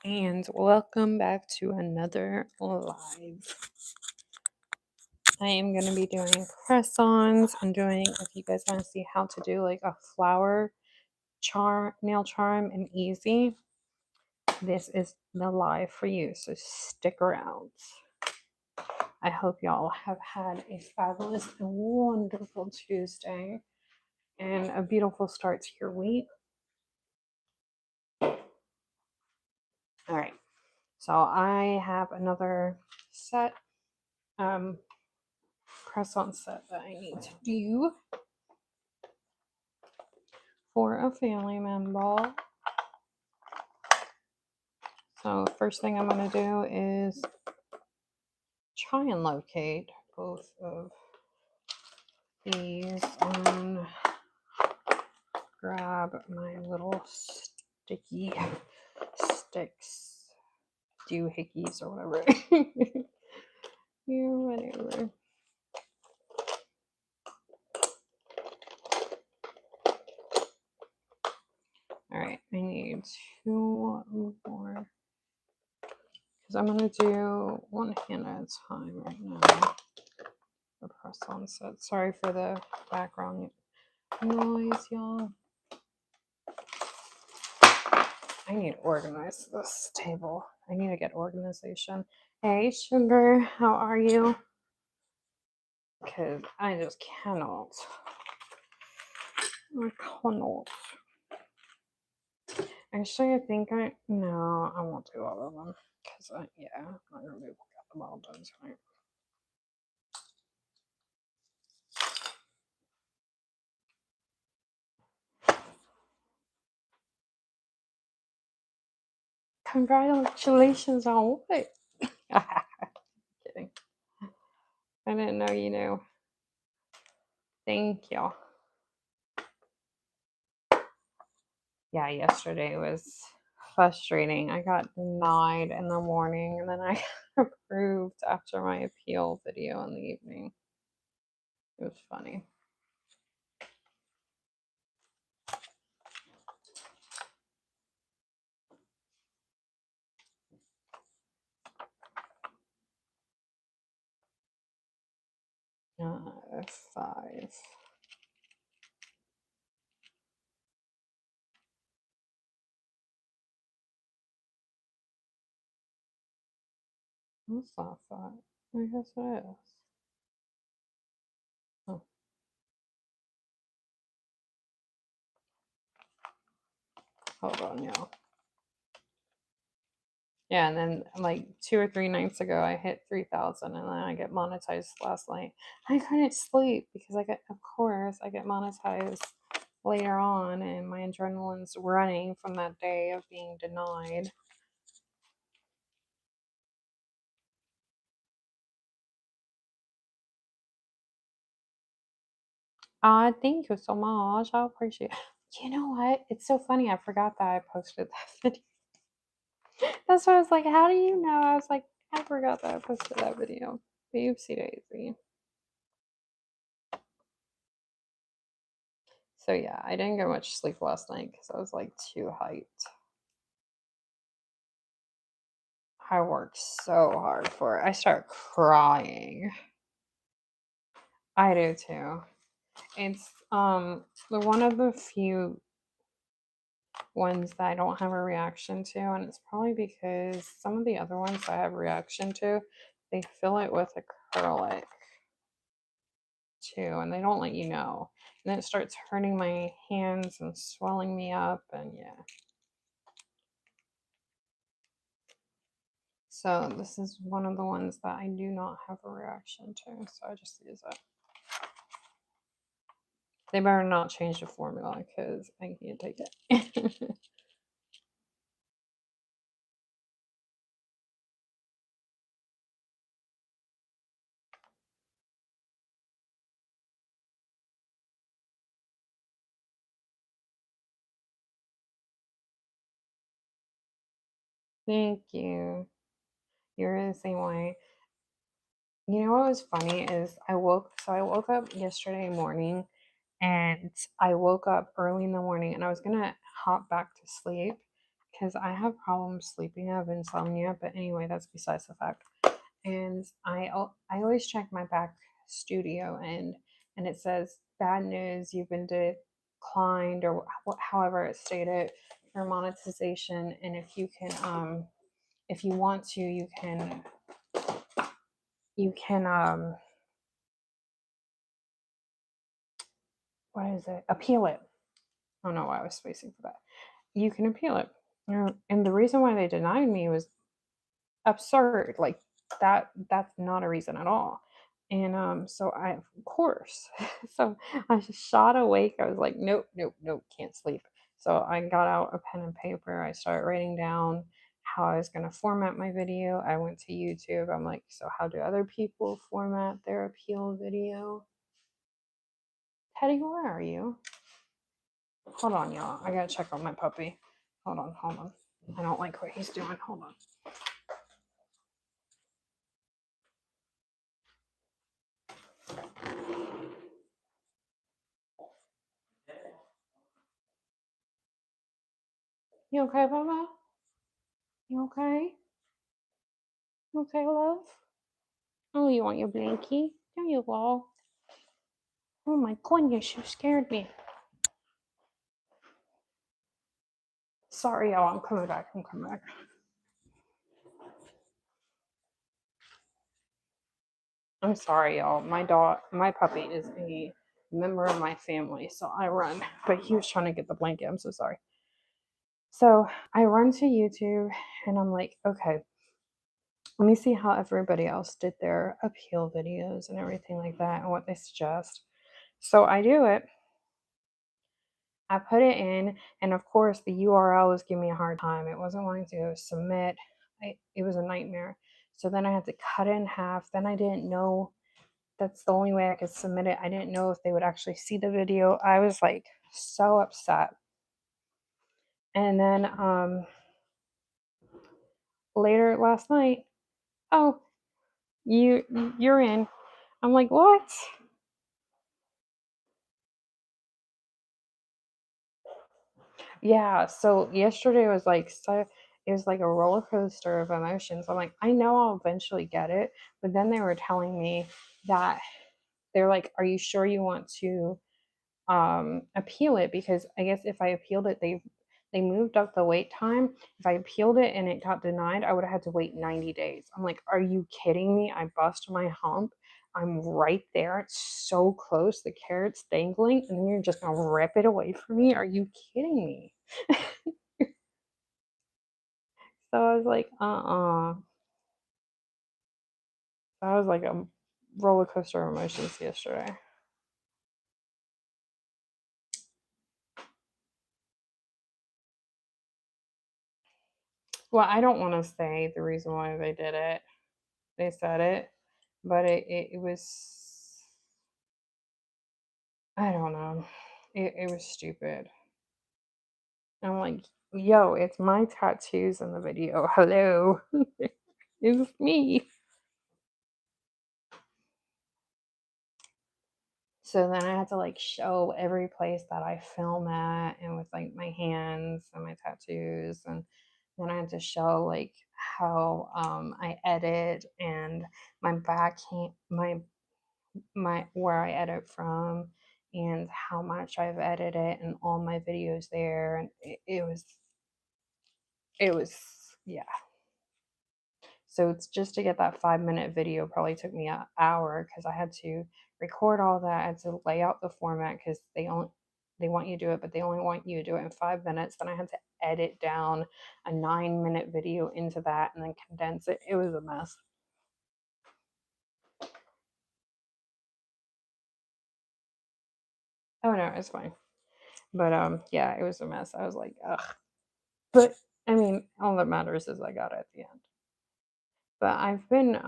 And welcome back to another live. I am going to be doing press-ons. I'm doing, if you guys want to see how to do like a flower nail charm and easy, this is the live for you. So stick around. I hope y'all have had a fabulous and wonderful Tuesday and a beautiful start to your week. All right. So I have another set. Press-on set that I need to do for a family member. So first thing I'm going to do is try and locate both of these and grab my little sticky sticks, doohickeys or whatever. Yeah, whatever. All right, I need 2 more because I'm going to do one hand at a time right now. The press-on set. Sorry for the background noise, y'all. I need to organize this table. I need to get organization. Hey, sugar, how are you? Because I just cannot. I cannot. Actually, I think no, I won't do all of them. Because, yeah, I'm not going to be able to get them all done tonight. Congratulations on what? Kidding. I didn't know you knew. Thank you. Yeah, yesterday was frustrating. I got denied in the morning and then I got approved after my appeal video in the evening. It was funny. Five. That's not five. I guess it is. Oh. Hold on, y'all. Yeah, and then like 2 or 3 nights ago, I hit 3,000, and then I get monetized last night. I couldn't sleep because of course, I get monetized later on, and my adrenaline's running from that day of being denied. Thank you so much. I appreciate it. You know what? It's so funny. I forgot that I posted that video. That's why I was like, how do you know? I was like, I forgot that I posted that video. Oopsie daisy. So yeah, I didn't get much sleep last night because I was like too hyped. I worked so hard for it. I start crying. I do too. It's one of the few ones that I don't have a reaction to, and it's probably because some of the other ones I have reaction to, they fill it with acrylic too, and they don't let you know. And then it starts hurting my hands and swelling me up, and yeah. So this is one of the ones that I do not have a reaction to, so I just use it. They better not change the formula because I can't take it. Thank you. You're the same way. You know what was funny is I woke up yesterday morning, and I woke up early in the morning and I was gonna hop back to sleep because I have problems sleeping. I have insomnia, but anyway, that's besides the fact. And I always check my back studio, and it says bad news, you've been declined, or however it's stated, for monetization. And if you want to, you can what is it, appeal it. I don't know why I was spacing for that. You can appeal it. And the reason why they denied me was absurd. Like, that's not a reason at all. And so I, of course, so I just shot awake. I was like, nope, nope, nope, can't sleep. So I got out a pen and paper. I started writing down how I was going to format my video. I went to YouTube. I'm like, so how do other people format their appeal video? Teddy, where are you? Hold on, y'all. I gotta check on my puppy. Hold on, hold on. I don't like what he's doing. Hold on. You okay, Baba? You okay? You okay, love? Oh, you want your blankie? There you go. Oh my goodness, you scared me. Sorry, y'all. I'm coming back. I'm coming back. I'm sorry, y'all. My puppy is a member of my family, so I run. But he was trying to get the blanket. I'm so sorry. So I run to YouTube, and I'm like, okay, let me see how everybody else did their appeal videos and everything like that, and what they suggest. So I do it. I put it in, and of course, the URL was giving me a hard time. It wasn't wanting to submit. It was a nightmare. So then I had to cut it in half. Then I didn't know that's the only way I could submit it. I didn't know if they would actually see the video. I was like so upset. And then later last night, oh, you're in. I'm like, what? Yeah, so yesterday was like it was like a roller coaster of emotions. I'm like, I know I'll eventually get it, but then they were telling me that they're like, "Are you sure you want to appeal it?" Because I guess if I appealed it, they moved up the wait time. If I appealed it and it got denied, I would have had to wait 90 days. I'm like, "Are you kidding me? I bust my hump. I'm right there. It's so close. The carrot's dangling, and then you're just gonna rip it away from me? Are you kidding me?" So I was like, That was like a roller coaster of emotions yesterday. Well, I don't want to say the reason why they did it. They said it, but it was, I don't know. It was stupid. I'm like, yo, it's my tattoos in the video. Hello. It's me. So then I had to like show every place that I film at, and with like my hands and my tattoos. And then I had to show like how I edit, and my my where I edit from, and how much I've edited, and all my videos there. And it was yeah. So it's just to get that 5-minute video probably took me an hour, because I had to record all that. I had to lay out the format, because they want you to do it, but they only want you to do it in 5 minutes. Then I had to edit down a 9-minute video into that, and then condense it. It was a mess. Oh no, it's fine. But yeah, it was a mess. I was like, ugh. But I mean, all that matters is I got it at the end. But I've been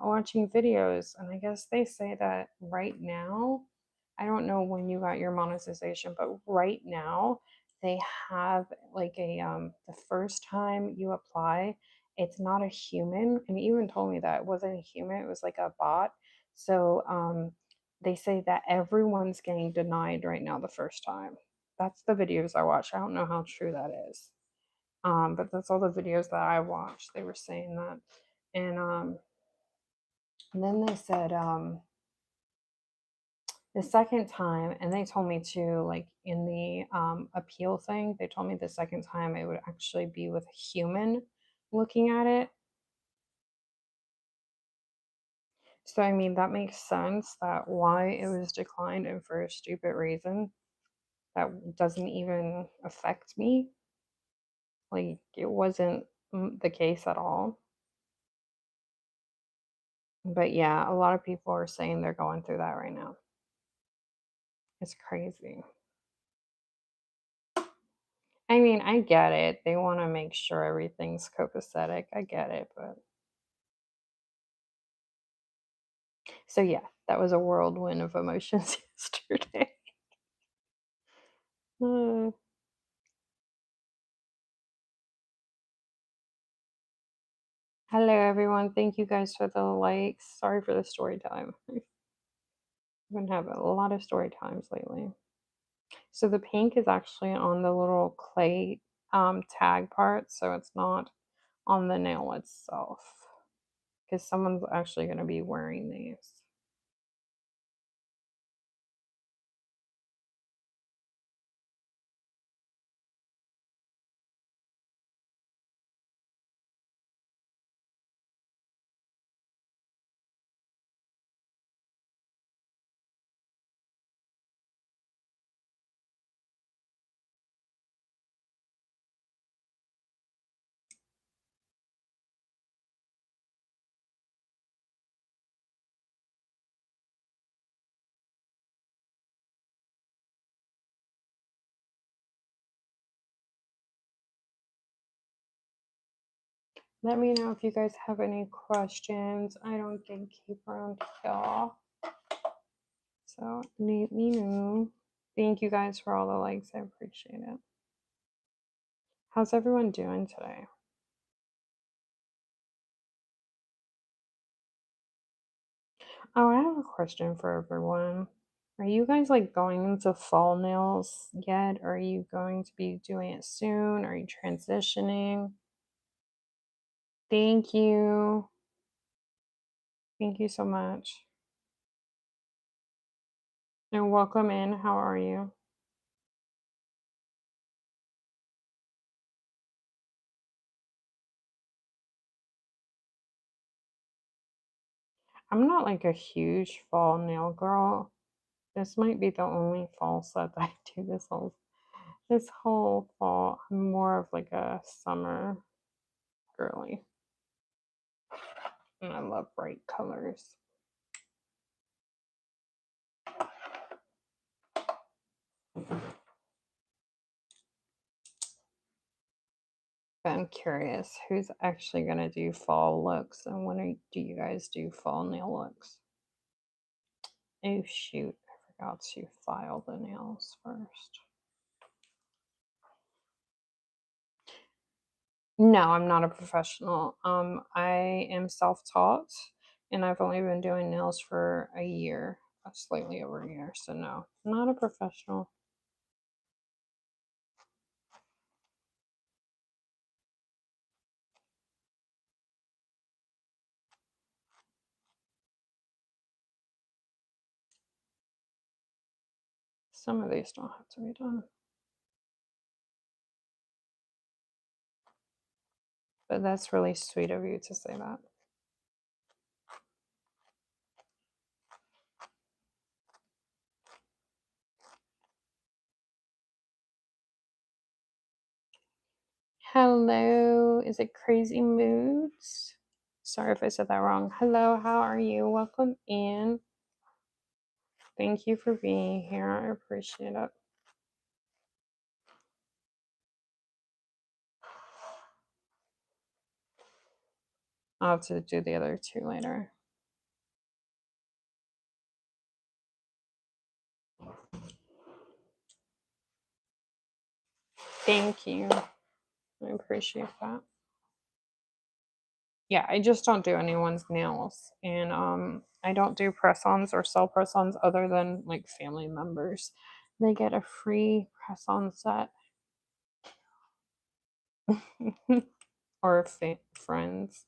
watching videos, and I guess they say that right now, I don't know when you got your monetization, but right now they have like a the first time you apply, it's not a human. And he even told me that it wasn't a human, it was like a bot. So they say that everyone's getting denied right now the first time. That's the videos I watch. I don't know how true that is. But that's all the videos that I watched. They were saying that. And then they said the second time, and they told me to, like, in the appeal thing, they told me the second time it would actually be with a human looking at it. So, I mean, that makes sense that why it was declined and for a stupid reason that doesn't even affect me. Like, it wasn't the case at all. But yeah, a lot of people are saying they're going through that right now. It's crazy. I mean, I get it. They want to make sure everything's copacetic. I get it. But so, yeah, that was a whirlwind of emotions yesterday. Uh, Hello, everyone. Thank you guys for the likes. Sorry for the story time. I've been having a lot of story times lately. So the pink is actually on the little clay tag part, so it's not on the nail itself. Because someone's actually going to be wearing these. Let me know if you guys have any questions. I don't think keep around here. So let me know. Thank you guys for all the likes. I appreciate it. How's everyone doing today? Oh, I have a question for everyone. Are you guys like going into fall nails yet? Or are you going to be doing it soon? Are you transitioning? Thank you. Thank you so much. And welcome in. How are you? I'm not like a huge fall nail girl. This might be the only fall set that I do this whole fall. I'm more of like a summer girly. And I love bright colors. But I'm curious who's actually gonna do fall looks and do you guys do fall nail looks? Oh shoot, I forgot to file the nails first. No, I'm not a professional. I am self-taught and I've only been doing nails for a year, slightly over a year. So no, not a professional. Some of these don't have to be done. But that's really sweet of you to say that. Hello, is it Crazy Moods? Sorry if I said that wrong. Hello, how are you? Welcome in. Thank you for being here. I appreciate it. I'll have to do the other two later. Thank you. I appreciate that. Yeah, I just don't do anyone's nails. And I don't do press-ons or sell press-ons other than like family members. They get a free press-on set. or friends.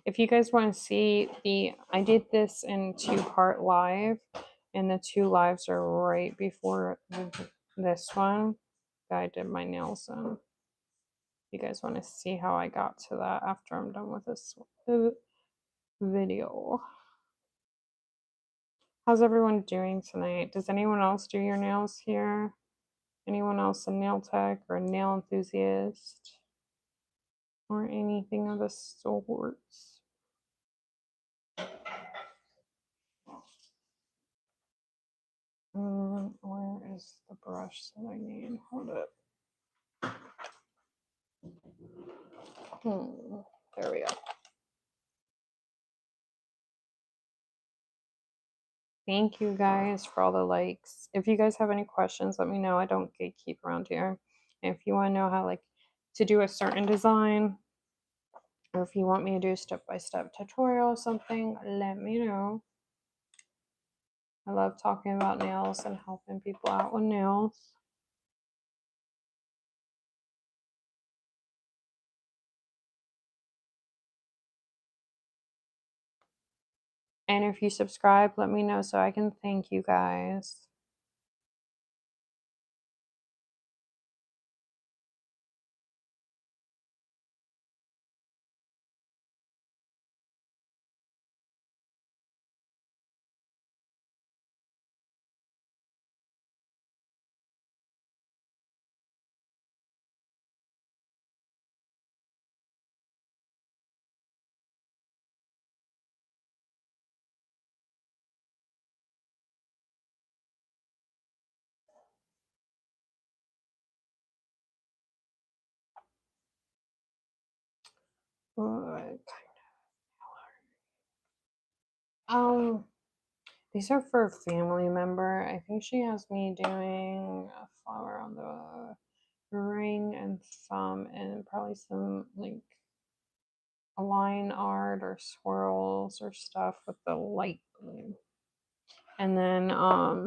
If you guys want to see I did this in 2-part live, and the 2 lives are right before this one that I did my nails in. You guys want to see how I got to that after I'm done with this video. How's everyone doing tonight? Does anyone else do your nails here? Anyone else a nail tech or a nail enthusiast? Or anything of the sorts? Where is the brush that I need? Hold up. There we go. Thank you guys for all the likes. If you guys have any questions, let me know. I don't gatekeep around here. And if you want to know how to do a certain design, or if you want me to do a step-by-step tutorial or something, let me know. I love talking about nails and helping people out with nails. And if you subscribe, let me know so I can thank you guys. These are for a family member. I think she has me doing a flower on the ring and thumb, and probably some line art or swirls or stuff with the light blue. And then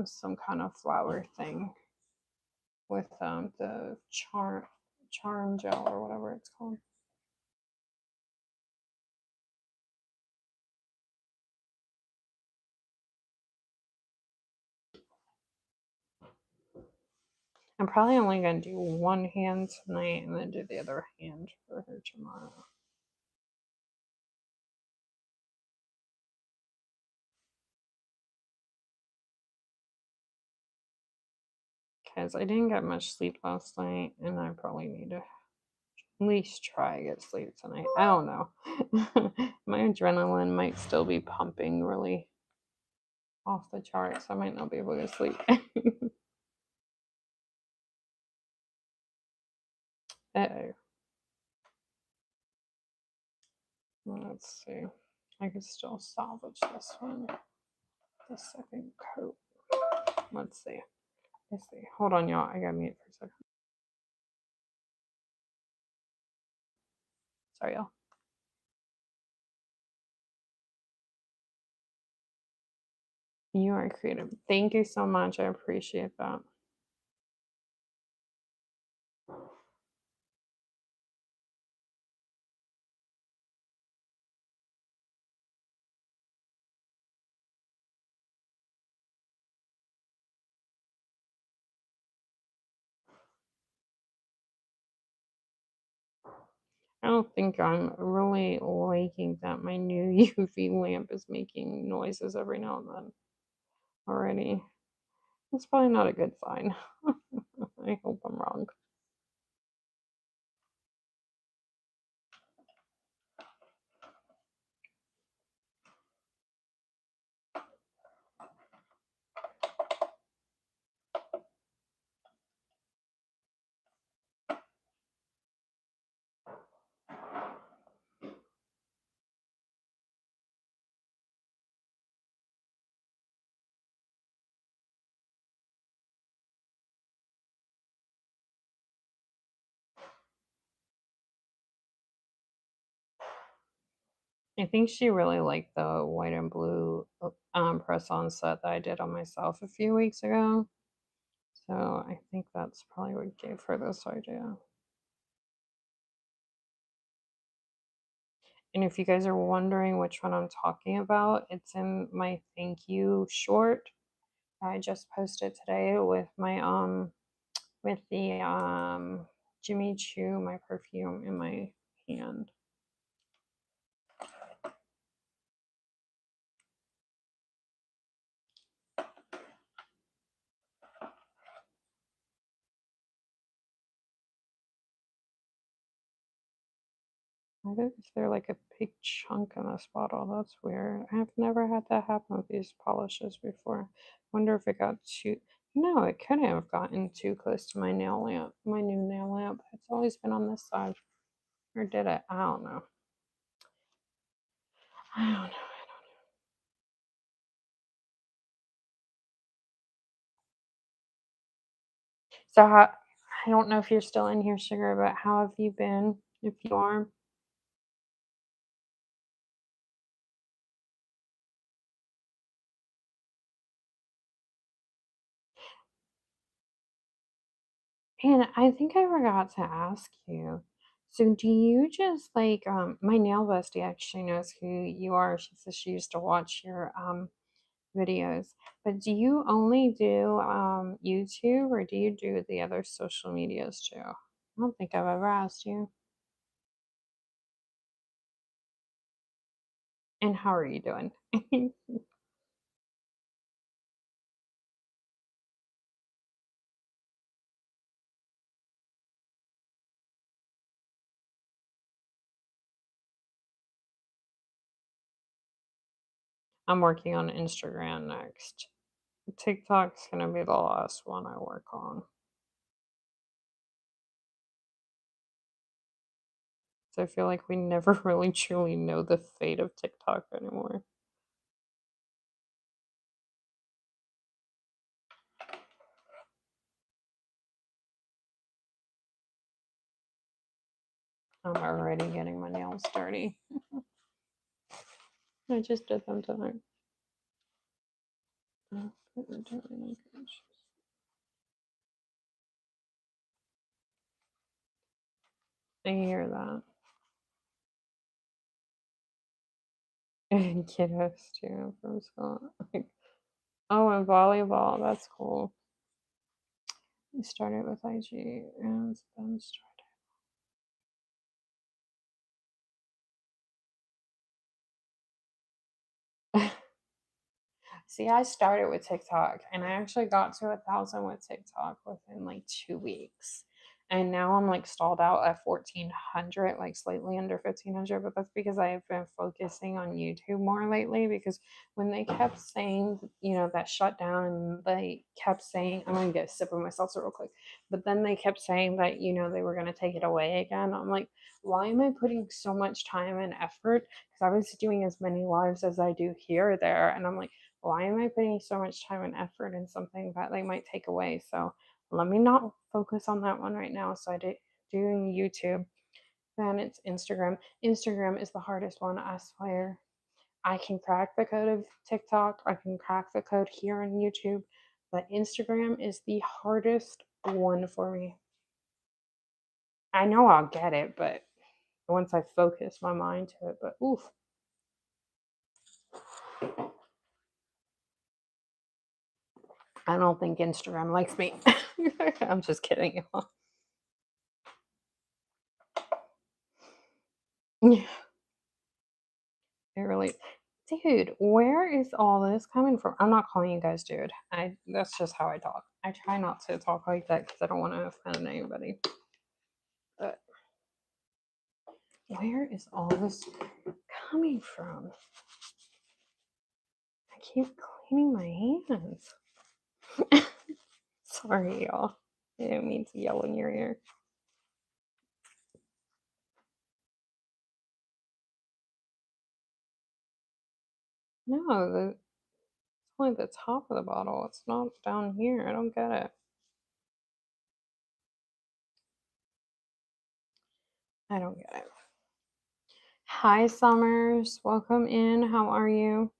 some kind of flower thing with the charm gel or whatever it's called. I'm probably only going to do one hand tonight and then do the other hand for her tomorrow. Because I didn't get much sleep last night, and I probably need to at least try to get sleep tonight. I don't know. My adrenaline might still be pumping really off the charts. I might not be able to sleep. Uh-oh. Let's see. I could still salvage this one. The second coat. Let's see. Let's see. Hold on, y'all. I gotta mute for a second. Sorry, y'all. You are creative. Thank you so much. I appreciate that. I don't think I'm really liking that my new UV lamp is making noises every now and then already. It's probably not a good sign. I hope I'm wrong. I think she really liked the white and blue press-on set that I did on myself a few weeks ago. So I think that's probably what gave her this idea. And if you guys are wondering which one I'm talking about, it's in my thank you short I just posted today with my with the Jimmy Choo, my perfume in my hand. Why is there like a big chunk in this bottle? That's weird. I've never had that happen with these polishes before. Wonder if it got too. No, it couldn't have gotten too close to my nail lamp, my new nail lamp. It's always been on this side. Or did it? I don't know. I don't know. So how, I don't know if you're still in here, sugar, but how have you been? If you are, and I think I forgot to ask you. So do you just like my nail bestie actually knows who you are. She says she used to watch your videos. But do you only do YouTube or do you do the other social medias too? I don't think I've ever asked you. And how are you doing? I'm working on Instagram next. TikTok's gonna be the last one I work on. So I feel like we never really truly know the fate of TikTok anymore. I'm already getting my nails dirty. I just did them tonight. I hear that. And kiddos too from school. Like, oh, and volleyball. That's cool. We started with IG and then started. See, I started with TikTok and I actually got to 1,000 with TikTok within like 2 weeks. And now I'm like stalled out at 1,400, like slightly under 1,500. But that's because I have been focusing on YouTube more lately. Because when they kept saying, that shut down, and they kept saying, I'm going to get a sip of my seltzer real quick. But then they kept saying that, they were going to take it away again. I'm like, why am I putting so much time and effort? Because I was doing as many lives as I do here or there. And I'm like, why am I putting so much time and effort in something that they might take away? So let me not focus on that one right now. So I did doing YouTube. Then it's Instagram. Instagram is the hardest one, I swear. I can crack the code of TikTok. I can crack the code here on YouTube. But Instagram is the hardest one for me. I know I'll get it, but once I focus my mind to it, but oof. I don't think Instagram likes me. I'm just kidding, y'all. Yeah, it really, dude, where is all this coming from? I'm not calling you guys dude. That's just how I talk. I try not to talk like that because I don't want to offend anybody. But where is all this coming from? I keep cleaning my hands. Sorry, y'all. I didn't mean to yell in your ear. No, it's only the top of the bottle. It's not down here. I don't get it. I don't get it. Hi, Summers. Welcome in. How are you?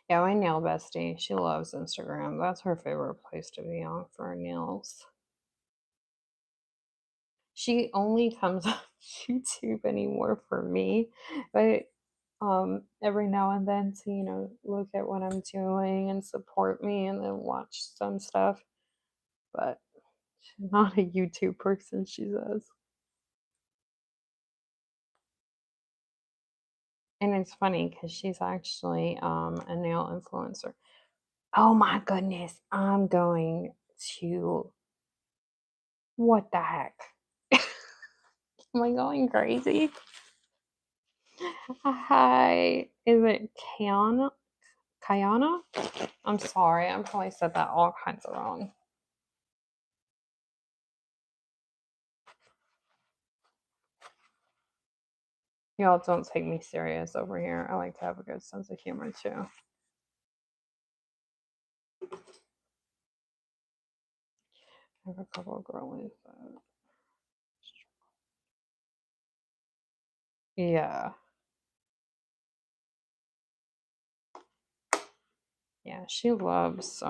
Yeah, my nail bestie. She loves Instagram. That's her favorite place to be on for her nails. She only comes on YouTube anymore for me, but every now and then to, look at what I'm doing and support me and then watch some stuff. But she's not a YouTube person, she says. And it's funny because she's actually a nail influencer. Oh my goodness, I'm going to what the heck? Am I going crazy? Hi, is it Kiana? Kayana? I'm sorry, I probably said that all kinds of wrong. Y'all don't take me serious over here. I like to have a good sense of humor too. I have a couple of girlies. Yeah. Yeah, she loves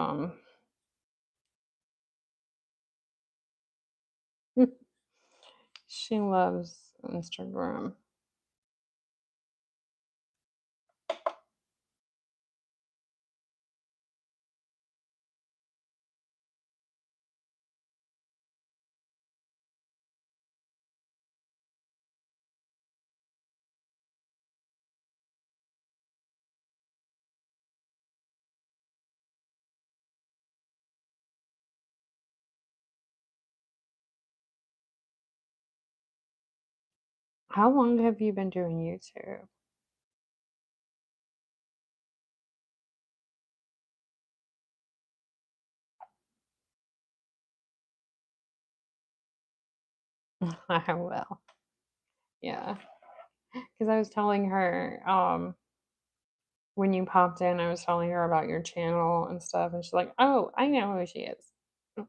she loves Instagram. How long have you been doing YouTube? I will. Yeah. Because I was telling her, when you popped in, I was telling her about your channel and stuff, and she's like, "Oh, I know who she is."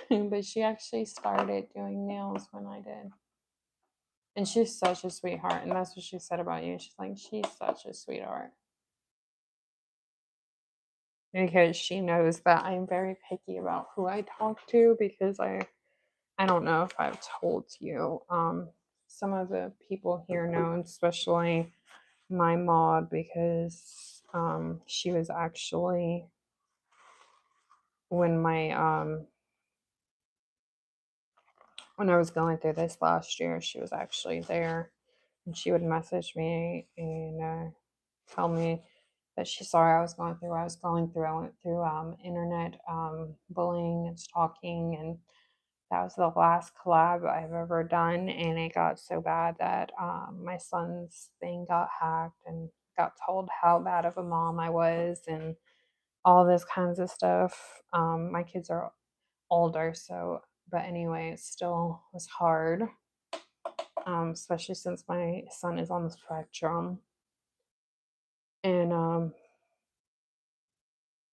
But she actually started doing nails when I did. And she's such a sweetheart. And that's what she said about you. She's like, she's such a sweetheart. Because she knows that I'm very picky about who I talk to because I don't know if I've told you. Some of the people here know, especially my mod, because she was actually when my when I was going through this last year, she was actually there, and she would message me and tell me that she saw I was going through. I was going through. I went through internet bullying and stalking, and that was the last collab I've ever done. And it got so bad that my son's thing got hacked and got told how bad of a mom I was, and all this kinds of stuff. My kids are older, so but anyway, it still was hard, especially since my son is on the spectrum. And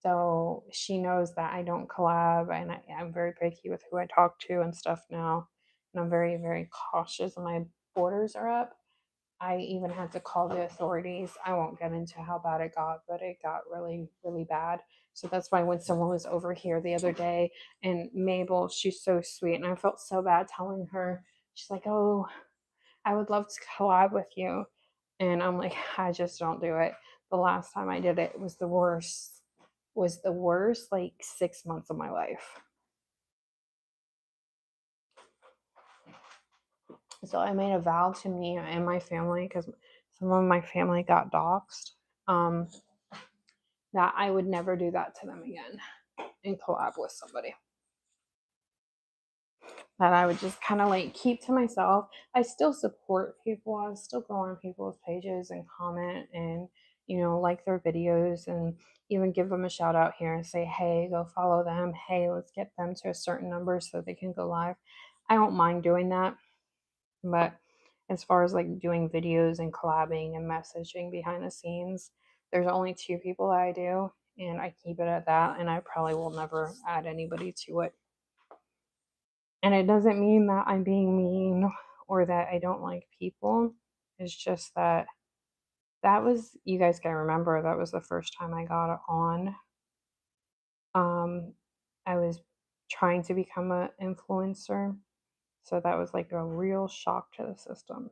so she knows that I don't collab, and I'm very picky with who I talk to and stuff now. And I'm very, very cautious, and my borders are up. I even had to call the authorities. I won't get into how bad it got, but it got really, really bad. So that's why when someone was over here the other day, and Mabel, she's so sweet, and I felt so bad telling her. She's like, "Oh, I would love to collab with you." And I'm like, I just don't do it. The last time I did it was the worst, like 6 months of my life. So I made a vow to me and my family, because some of my family got doxxed, um, that I would never do that to them again and collab with somebody. That I would just kind of like keep to myself. I still support people. I still go on people's pages and comment and, like their videos, and even give them a shout out here and say, hey, go follow them. Hey, let's get them to a certain number so they can go live. I don't mind doing that. But as far as like doing videos and collabing and messaging behind the scenes, there's only two people that I do. and I keep it at that, and I probably will never add anybody to it. And it doesn't mean that I'm being mean or that I don't like people. It's just that you guys can remember, that was the first time I got on. Um, I was trying to become an influencer. So that was like a real shock to the system.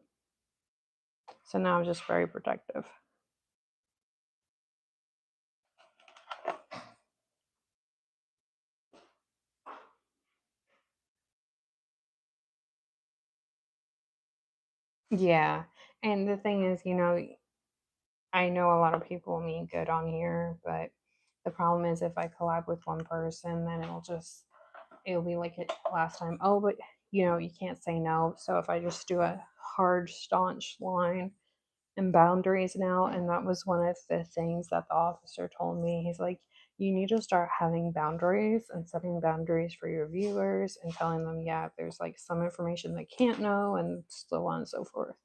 So now I'm just very protective. Yeah. And the thing is, I know a lot of people mean good on here, but the problem is if I collab with one person, then it'll be like it last time. Oh, but you can't say no. So if I just do a hard, staunch line and boundaries now, and that was one of the things that the officer told me. He's like, you need to start having boundaries and setting boundaries for your viewers and telling them, yeah, there's like some information they can't know and so on and so forth.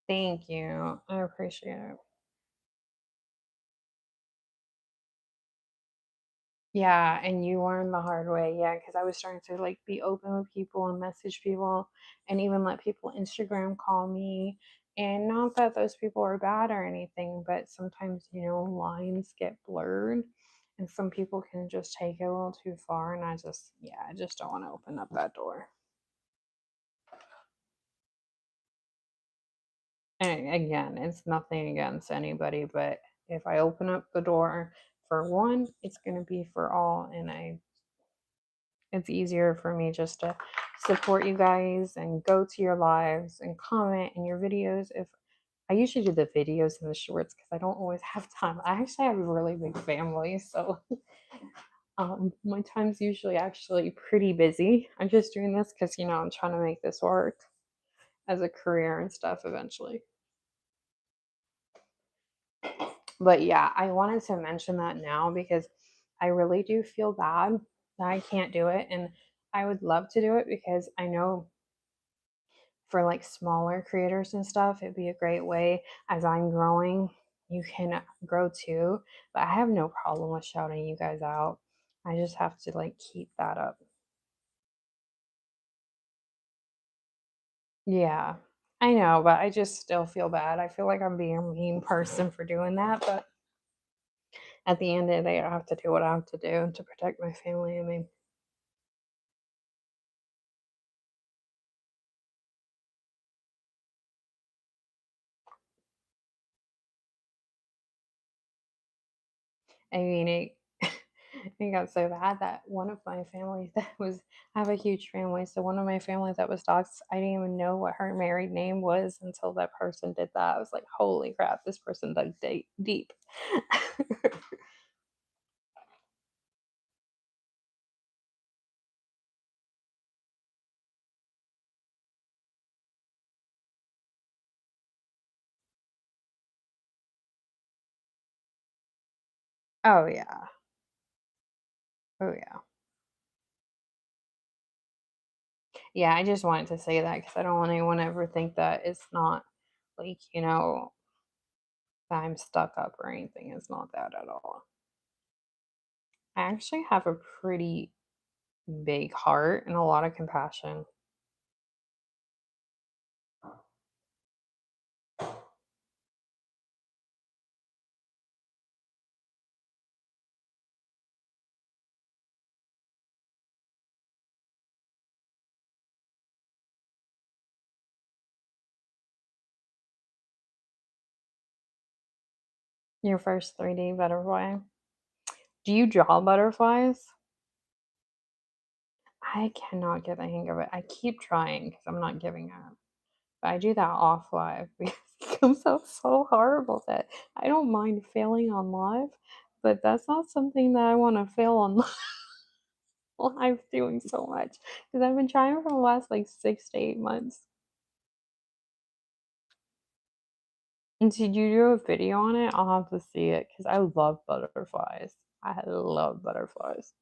Thank you. I appreciate it. Yeah, and you learned the hard way. Yeah, because I was starting to like be open with people and message people and even let people Instagram call me. And not that those people are bad or anything, but sometimes, lines get blurred and some people can just take it a little too far. And I just don't want to open up that door. And again, it's nothing against anybody, but if I open up the door for one, it's going to be for all. And it's easier for me just to support you guys and go to your lives and comment in your videos. If I usually do the videos and the shorts because I don't always have time. I actually have a really big family, so my time's usually actually pretty busy. I'm just doing this because I'm trying to make this work as a career and stuff eventually. But yeah, I wanted to mention that now because I really do feel bad that I can't do it, and I would love to do it because I know for like smaller creators and stuff, it'd be a great way as I'm growing. You can grow too, but I have no problem with shouting you guys out. I just have to like keep that up. Yeah, I know, but I just still feel bad. I feel like I'm being a mean person for doing that, but at the end of the day, I have to do what I have to do to protect my family. I mean, it, it got so bad that one of my families that was I have a huge family, so one of my family that was doxxed, I didn't even know what her married name was until that person did that. I was like, holy crap, this person dug deep. Oh yeah. Oh yeah. Yeah, I just wanted to say that because I don't want anyone to ever think that it's not like, that I'm stuck up or anything. It's not that at all. I actually have a pretty big heart and a lot of compassion. Your first 3D butterfly. Do you draw butterflies? I cannot get the hang of it. I keep trying because I'm not giving up. But I do that off live because it comes out so horrible that I don't mind failing on live, but that's not something that I want to fail on live doing so much because I've been trying for the last like 6 to 8 months. And did you do a video on it? I'll have to see it because I love butterflies. I love butterflies.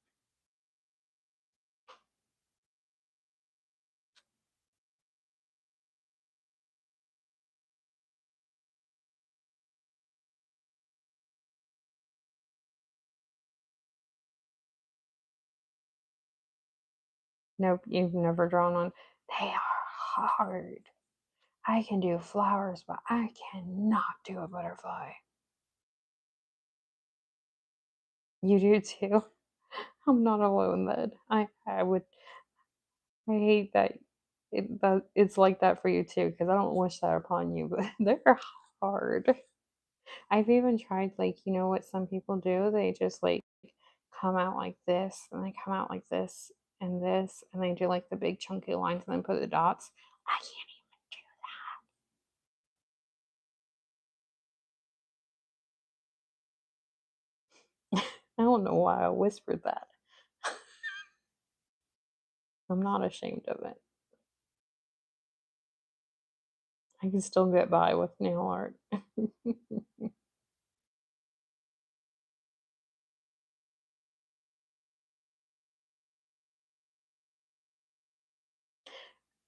Nope, you've never drawn one. They are hard. I can do flowers, but I cannot do a butterfly. You do too. I'm not alone then. I hate that it's like that for you too, because I don't wish that upon you, but they're hard. I've even tried, like, you know what some people do? They just like come out like this, and they come out like this, and they do like the big chunky lines and then put the dots. I can't even. I don't know why I whispered that. I'm not ashamed of it. I can still get by with nail art.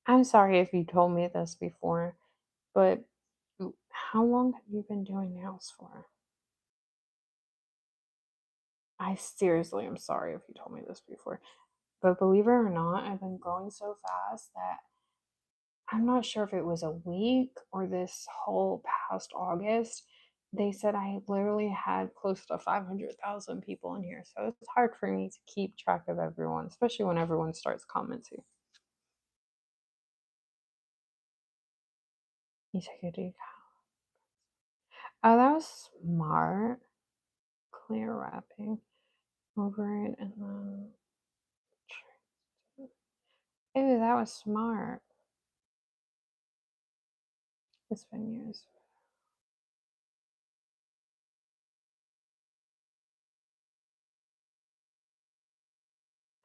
I'm sorry if you told me this before, but how long have you been doing nails for? I seriously am sorry if you told me this before. But believe it or not, I've been growing so fast that I'm not sure if it was a week or this whole past August. They said I literally had close to 500,000 people in here. So it's hard for me to keep track of everyone, especially when everyone starts commenting. You take a deep. Oh, that was smart. Clear wrapping over it and then. Ew, that was smart. It's been used.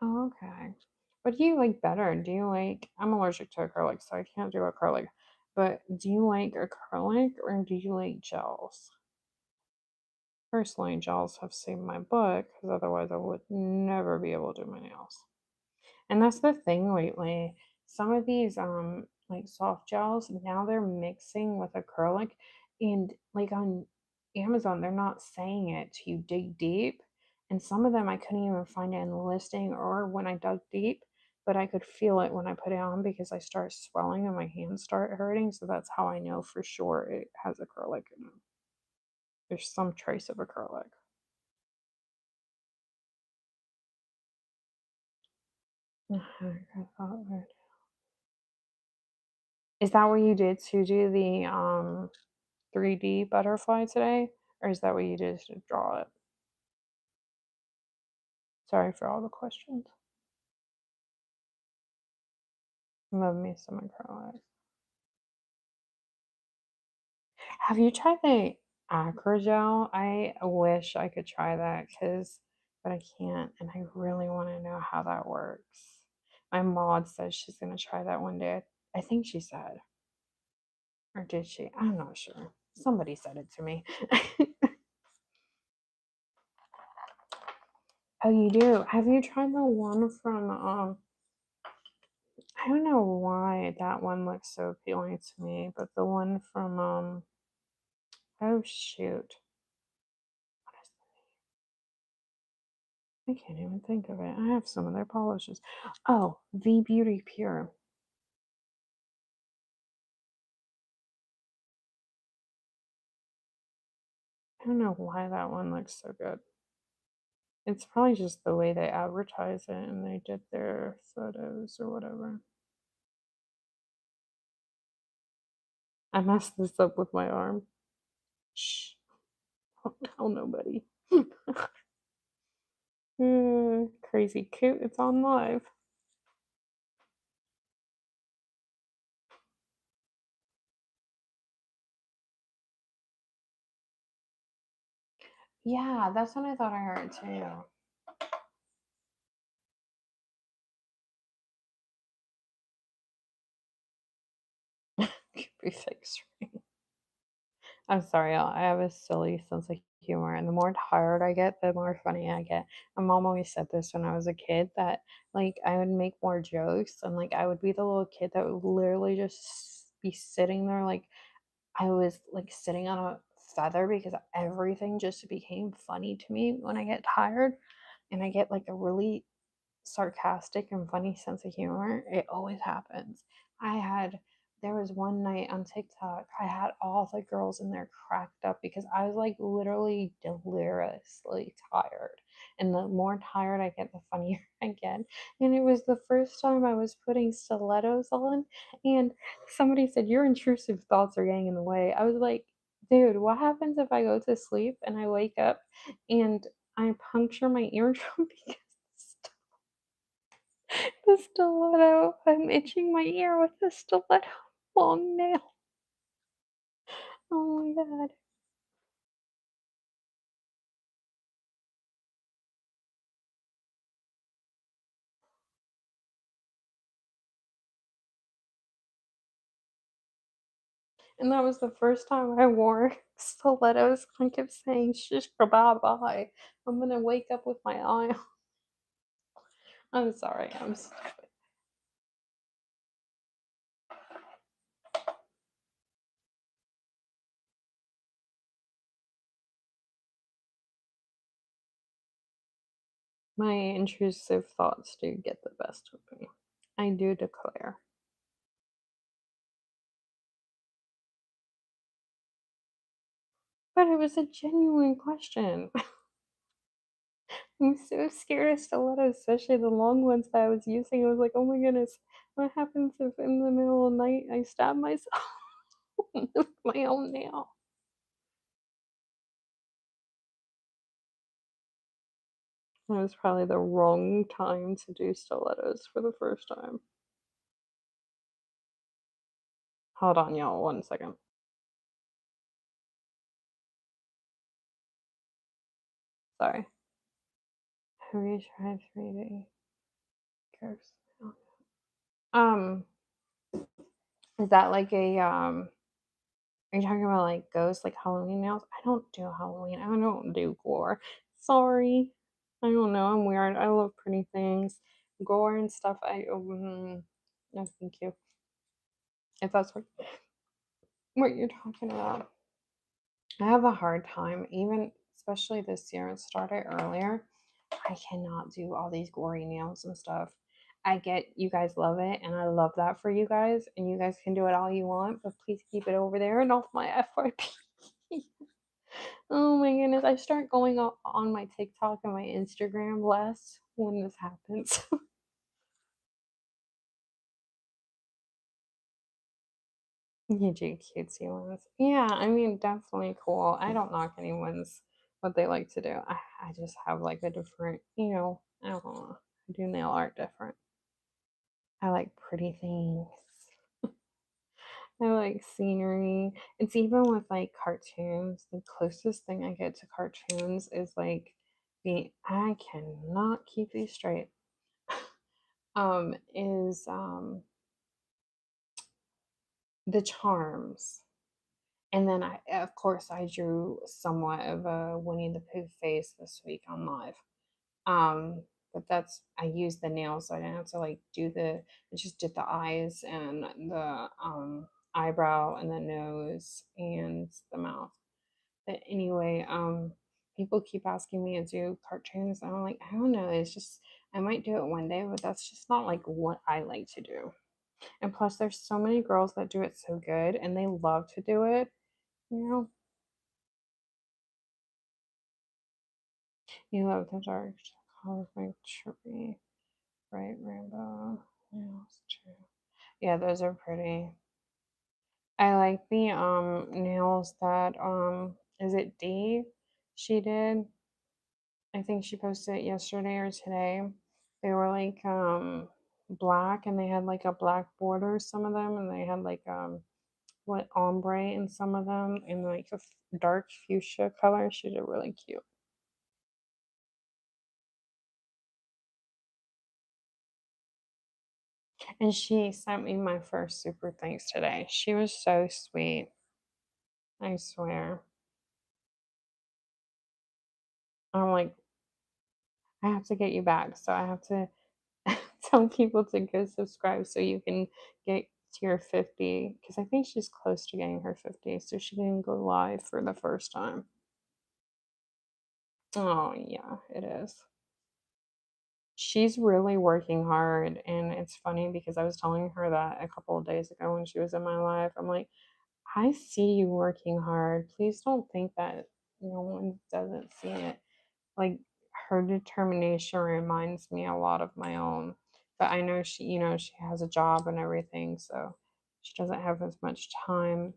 Oh, okay. What do you like better? Do you like, I'm allergic to acrylic, so I can't do acrylic. But do you like acrylic or do you like gels? Personally, gels have saved my butt because otherwise I would never be able to do my nails. And that's the thing lately. Some of these like soft gels, now they're mixing with acrylic, and like on Amazon, they're not saying it to you dig deep. And some of them I couldn't even find it in the listing or when I dug deep, but I could feel it when I put it on because I start swelling and my hands start hurting. So that's how I know for sure it has acrylic in it. There's some trace of acrylic. I thought that. Is that what you did to do the 3D butterfly today? Or is that what you did to draw it? Sorry for all the questions. Love me some acrylic. Have you tried the acrogel? I wish I could try that but I can't, and I really want to know how that works. My mod says she's gonna try that one day. I think she said, or did she? I'm not sure. Somebody said it to me. Oh, you do? Have you tried the one from I don't know why that one looks so appealing to me, but the one from oh shoot. What is I can't even think of it. I have some of their polishes. Oh, V Beauty Pure. I don't know why that one looks so good. It's probably just the way they advertise it and they did their photos or whatever. I messed this up with my arm. Shh. Don't tell nobody. Crazy cute. It's on live. Yeah, that's what I thought I heard too. Could be fixed. I'm sorry, I have a silly sense of humor, and the more tired I get, the more funny I get. My mom always said this when I was a kid that like I would make more jokes and like I would be the little kid that would literally just be sitting there like I was like sitting on a feather because everything just became funny to me when I get tired and I get like a really sarcastic and funny sense of humor. It always happens. I had there was one night on TikTok, I had all the girls in there cracked up because I was like literally deliriously tired. And the more tired I get, the funnier I get. And it was the first time I was putting stilettos on, and somebody said, "Your intrusive thoughts are getting in the way." I was like, dude, what happens if I go to sleep and I wake up and I puncture my eardrum because the stiletto, I'm itching my ear with the stiletto long nail. Oh my god. And that was the first time I wore stilettos. I kept saying, shish kebab bye. I'm gonna wake up with my eye. I'm sorry. My intrusive thoughts do get the best of me. I do declare. But it was a genuine question. I'm so scared of stilettos, especially the long ones that I was using. I was like, oh my goodness, what happens if in the middle of the night I stab myself with my own nail? It was probably the wrong time to do stilettos for the first time. Hold on, y'all, 1 second. Sorry. Have you tried 3D curves? Um, is that like a are you talking about like ghost like Halloween nails? I don't do Halloween. I don't do gore. Sorry. I don't know. I'm weird. I love pretty things. Gore and stuff. No, thank you. If that's what you're talking about. I have a hard time, even especially this year. It started earlier. I cannot do all these gory nails and stuff. I get you guys love it, and I love that for you guys, and you guys can do it all you want, but please keep it over there and off my FYP. Oh my goodness, I start going on my TikTok and my Instagram less when this happens. You do cutesy ones. Yeah, I mean, definitely cool. I don't knock anyone's what they like to do. I just have like a different, I don't know. I do nail art different. I like pretty things. I like scenery. It's even with like cartoons. The closest thing I get to cartoons is like I cannot keep these straight. Is the charms. And then of course, I drew somewhat of a Winnie the Pooh face this week on live. Um, but I used the nails, so I didn't have to like I just did the eyes and the eyebrow and the nose and the mouth. But anyway, people keep asking me to do cartoons, and I'm like, I don't know. It's just I might do it one day, but that's just not like what I like to do. And plus, there's so many girls that do it so good, and they love to do it. You know, you love the dark cosmic tree, bright rainbow. Nails too. Yeah, those are pretty. I like the nails that is it D she did. I think she posted it yesterday or today. They were like black, and they had like a black border some of them, and they had like what ombre in some of them, and like a dark fuchsia color. She did really cute. And she sent me my first super thanks today. She was so sweet. I swear. I'm like, I have to get you back. So I have to tell people to go subscribe so you can get to your 50. Because I think she's close to getting her 50. So she can go live for the first time. Oh, yeah, it is. She's really working hard, and it's funny because I was telling her that a couple of days ago when she was in my life. I'm like, I see you working hard. Please don't think that no one doesn't see it. Like, her determination reminds me a lot of my own. But I know she has a job and everything, so she doesn't have as much time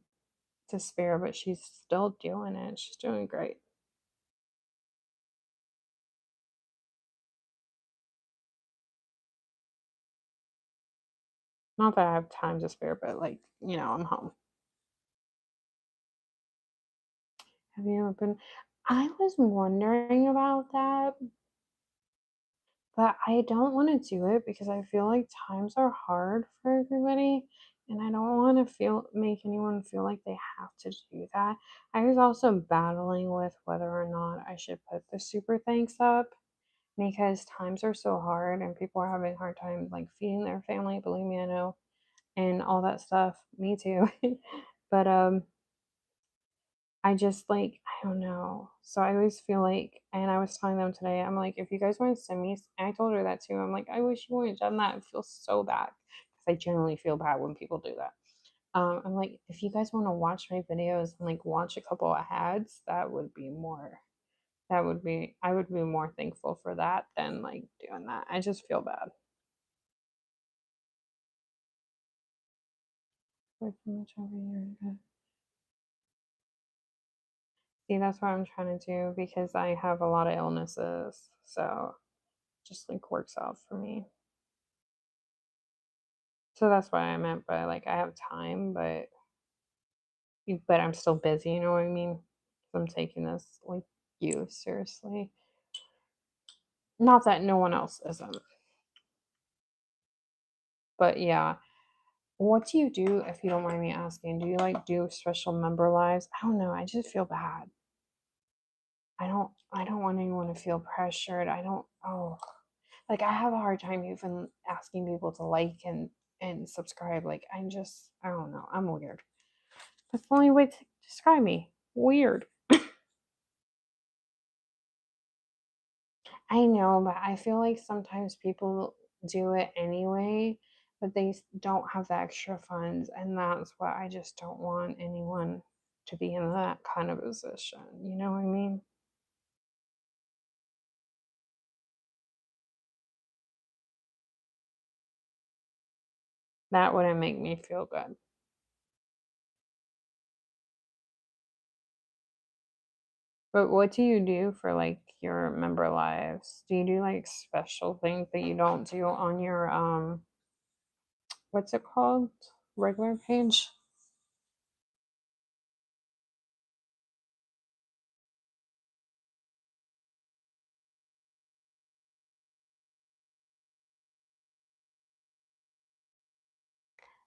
to spare, but she's still doing it. She's doing great. Not that I have time to spare, but like, I'm home. Have you ever been? I was wondering about that, but I don't want to do it because I feel like times are hard for everybody, and I don't want to make anyone feel like they have to do that. I was also battling with whether or not I should put the super thanks up because times are so hard and people are having a hard time like feeding their family. Believe me, I know, and all that stuff. Me too. But I just like, I don't know. So I always feel like, and I was telling them today, I'm like, if you guys want to send me, and I told her that too. I'm like, I wish you wouldn't have done that. It feels so bad because I generally feel bad when people do that. I'm like, if you guys want to watch my videos and like watch a couple of ads, I would be more thankful for that than like doing that. I just feel bad. Way too much over here. See, that's what I'm trying to do because I have a lot of illnesses. So just like works out for me. So that's what I meant by like I have time, but I'm still busy, you know what I mean? I'm taking this like you seriously. Not that no one else isn't. But yeah. What do you do if you don't mind me asking? Do you like do special member lives? I don't know. I just feel bad. I don't want anyone to feel pressured. I don't like I have a hard time even asking people to like and subscribe. Like I don't know. I'm weird. That's the only way to describe me. Weird. I know, but I feel like sometimes people do it anyway, but don't have the extra funds, and that's what I just don't want anyone to be in that kind of position. You know what I mean? That wouldn't make me feel good. But what do you do for like your member lives? Do you do like special things that you don't do on your what's it called? Regular page?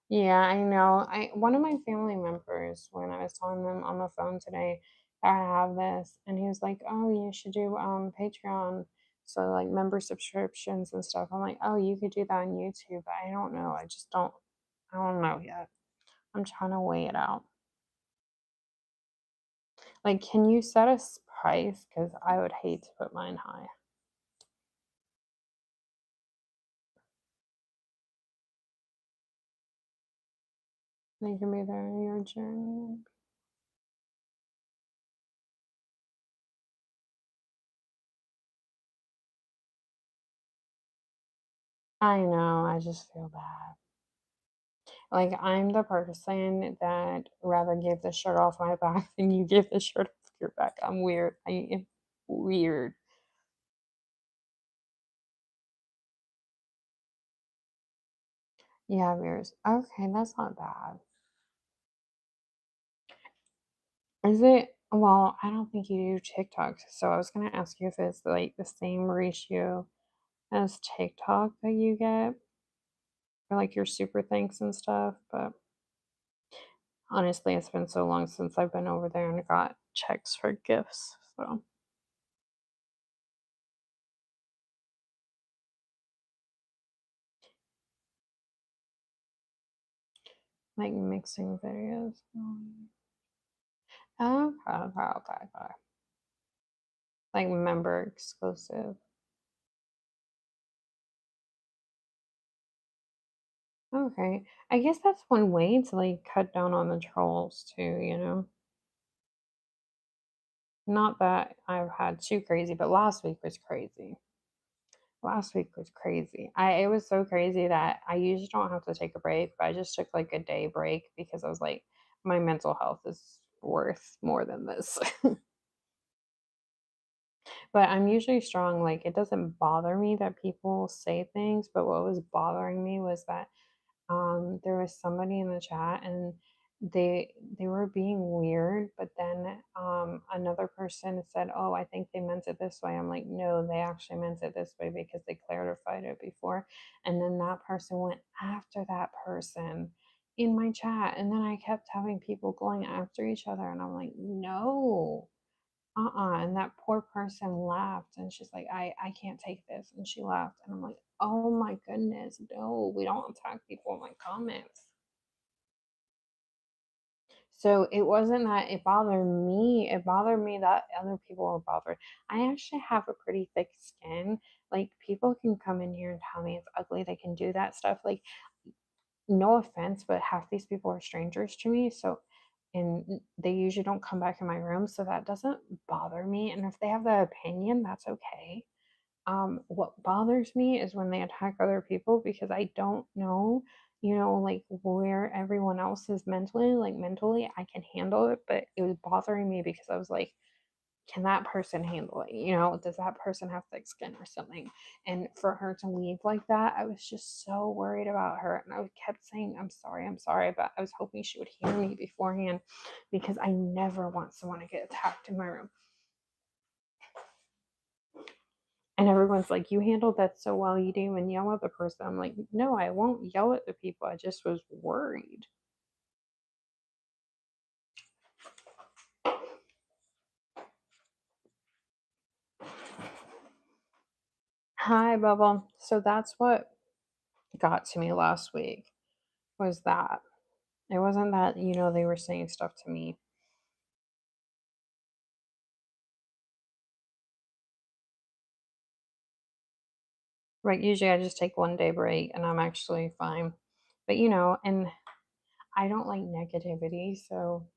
Yeah, I know. I One of my family members, when I was telling them on the phone today that I have this, and he was like, "Oh, you should do Patreon, so like member subscriptions and stuff." I'm like, "Oh, you could do that on YouTube." But I don't know. I don't know yet. I'm trying to weigh it out. Like, can you set a price? Because I would hate to put mine high. They can be there in your journey. I know. I just feel bad. Like, I'm the person that rather give the shirt off my back than you give the shirt off your back. I'm weird. I am weird. You have yours. Okay, that's not bad. Is it? Well, I don't think you do TikTok. So I was gonna ask you if it's like the same ratio as TikTok that you get for like your super thanks and stuff. But honestly, it's been so long since I've been over there and got checks for gifts. So like mixing videos. Okay, okay, okay, okay. Like member exclusive. Okay. I guess that's one way to like cut down on the trolls too, you know? Not that I've had too crazy, but last week was crazy. Last week was crazy. It was so crazy that I usually don't have to take a break, but I just took like a day break because I was like, my mental health is worth more than this. But I'm usually strong. Like, it doesn't bother me that people say things, but what was bothering me was that there was somebody in the chat and they were being weird, but then another person said, oh, I think they meant it this way. I'm like, no, they actually meant it this way because they clarified it before. And then that person went after that person in my chat, and then I kept having people going after each other, and I'm like, no, and that poor person laughed and she's like, I can't take this. And she laughed. And I'm like, oh my goodness, no, we don't attack people in my comments. So it wasn't that it bothered me. It bothered me that other people were bothered. I actually have a pretty thick skin. Like, people can come in here and tell me it's ugly. They can do that stuff. Like, no offense, but half these people are strangers to me. So, and they usually don't come back in my room. So that doesn't bother me. And if they have that opinion, that's okay. What bothers me is when they attack other people because I don't know, like where everyone else is mentally. Like, mentally, I can handle it, but it was bothering me because I was like, can that person handle it? Does that person have thick skin or something? And for her to leave like that, I was just so worried about her. And I kept saying, I'm sorry, but I was hoping she would hear me beforehand because I never want someone to get attacked in my room. And everyone's like, you handled that so well. You didn't even yell at the person. I'm like, no, I won't yell at the people. I just was worried. Hi, Bubble. So that's what got to me last week was that. It wasn't that, they were saying stuff to me. Right. Usually I just take 1 day break and I'm actually fine. But, and I don't like negativity. So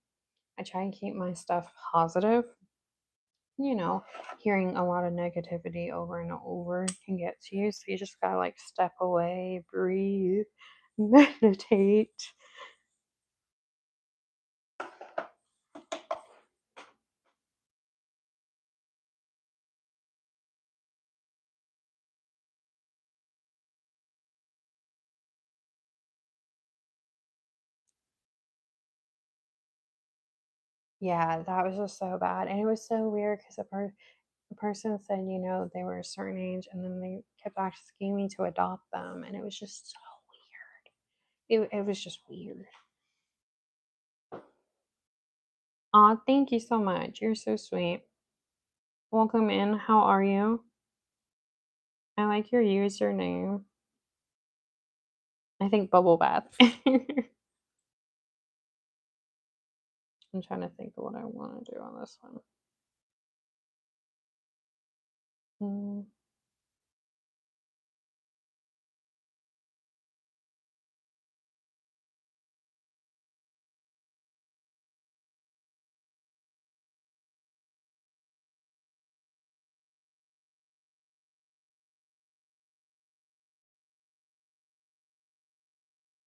I try and keep my stuff positive. you know, Hearing a lot of negativity over and over can get to you. So you just gotta like step away, breathe, meditate. Yeah, that was just so bad. And it was so weird because the person said, they were a certain age and then they kept asking me to adopt them. And it was just so weird. It was just weird. Aw, thank you so much. You're so sweet. Welcome in. How are you? I like your username. I think bubble bath. I'm trying to think of what I want to do on this one. Mm,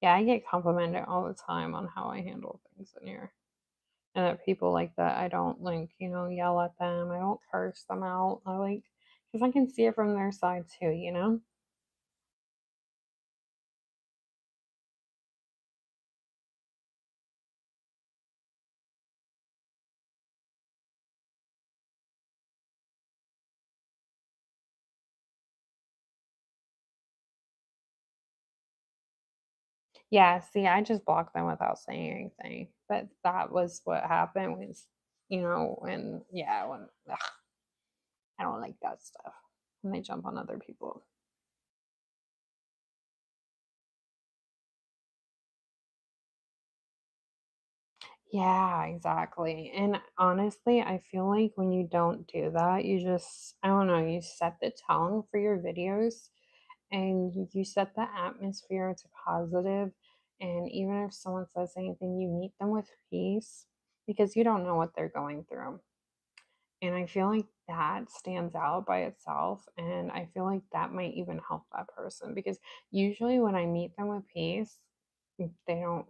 yeah, I get complimented all the time on how I handle things in here. And that people like that, I don't like, yell at them. I don't curse them out. Because I can see it from their side too. Yeah, see, I just blocked them without saying anything. But that was what happened was, when, yeah, when, ugh, I don't like that stuff. When they jump on other people. Yeah, exactly. And honestly, I feel like when you don't do that, you just, I don't know, you set the tone for your videos and you set the atmosphere to positive, and even if someone says anything, you meet them with peace because you don't know what they're going through. And I feel like that stands out by itself, and I feel like that might even help that person because usually when I meet them with peace, they don't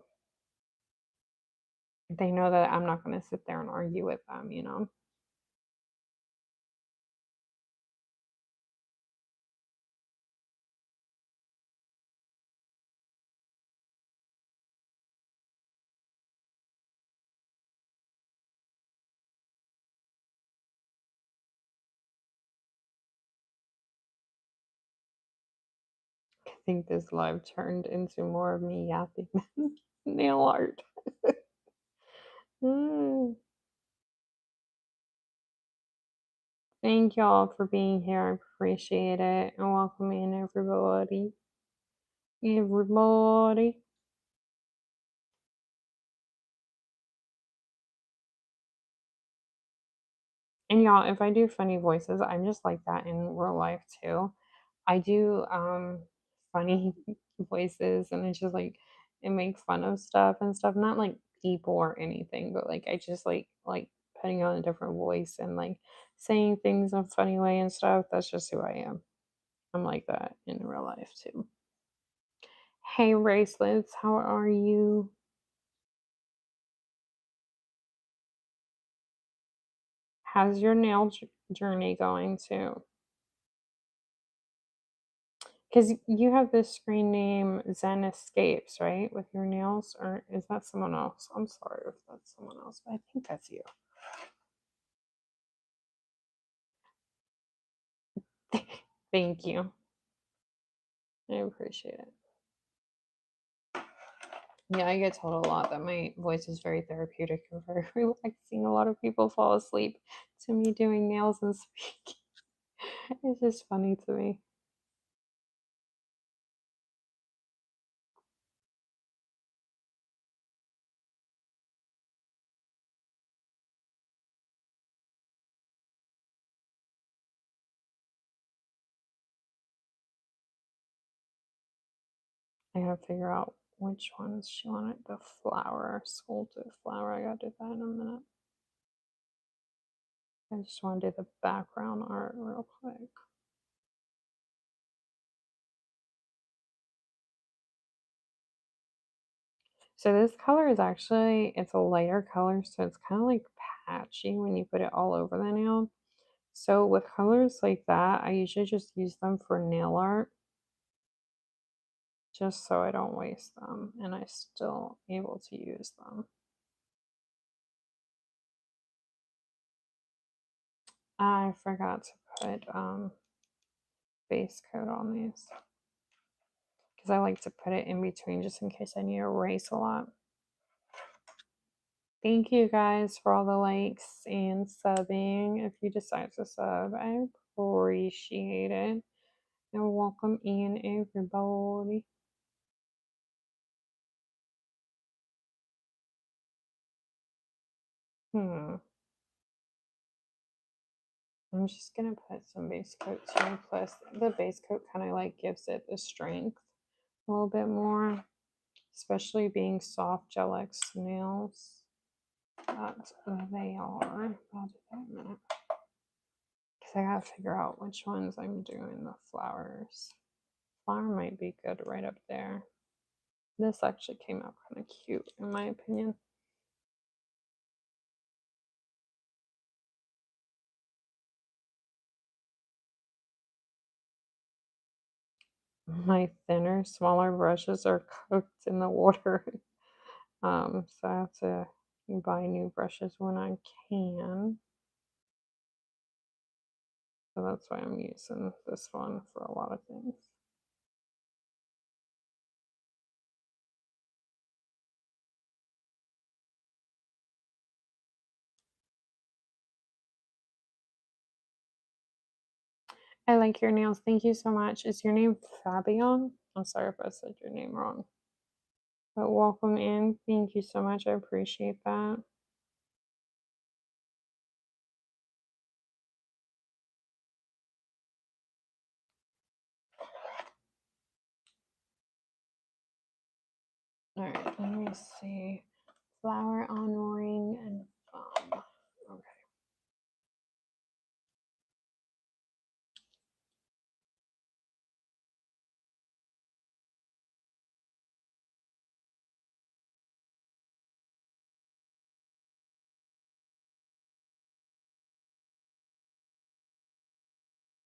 they know that I'm not going to sit there and argue with them, you know. I think this live turned into more of me yapping than nail art. Mm. Thank y'all for being here. I appreciate it. And welcome in everybody. Everybody. And y'all, if I do funny voices, I'm just like that in real life too. I do funny voices and it's just like it make fun of stuff and stuff. Not like people or anything, but like I just like putting on a different voice and like saying things in a funny way and stuff. That's just who I am. I'm like that in real life too. Hey bracelets, how are you? How's your nail journey going too? Because you have this screen name Zen Escapes, right? With your nails, or is that someone else? I'm sorry if that's someone else, but I think that's you. Thank you. I appreciate it. Yeah, I get told a lot that my voice is very therapeutic and very relaxing. A lot of people fall asleep to me doing nails and speaking. It's just funny to me. I gotta figure out which ones she wanted. The flower, sculpted flower. I gotta do that in a minute. I just want to do the background art real quick. So this color is actually, it's a lighter color, so it's kind of like patchy when you put it all over the nail. So with colors like that, I usually just use them for nail art, just so I don't waste them and I still able to use them. I forgot to put base coat on these because I like to put it in between just in case I need to erase a lot. Thank you guys for all the likes and subbing. If you decide to sub, I appreciate it. And welcome in everybody. I'm just gonna put some base coat too. Plus, the base coat kind of like gives it the strength a little bit more, especially being soft gel X nails. That they are. I'll do that in a minute because I gotta figure out which ones I'm doing the flowers. Flower might be good right up there. This actually came out kind of cute in my opinion. My thinner, smaller brushes are cooked in the water. So I have to buy new brushes when I can. So that's why I'm using this one for a lot of things. I like your nails. Thank you so much. Is your name Fabian? I'm sorry if I said your name wrong. But welcome in. Thank you so much. I appreciate that. All right, let me see. Flower on ring and foam. Okay.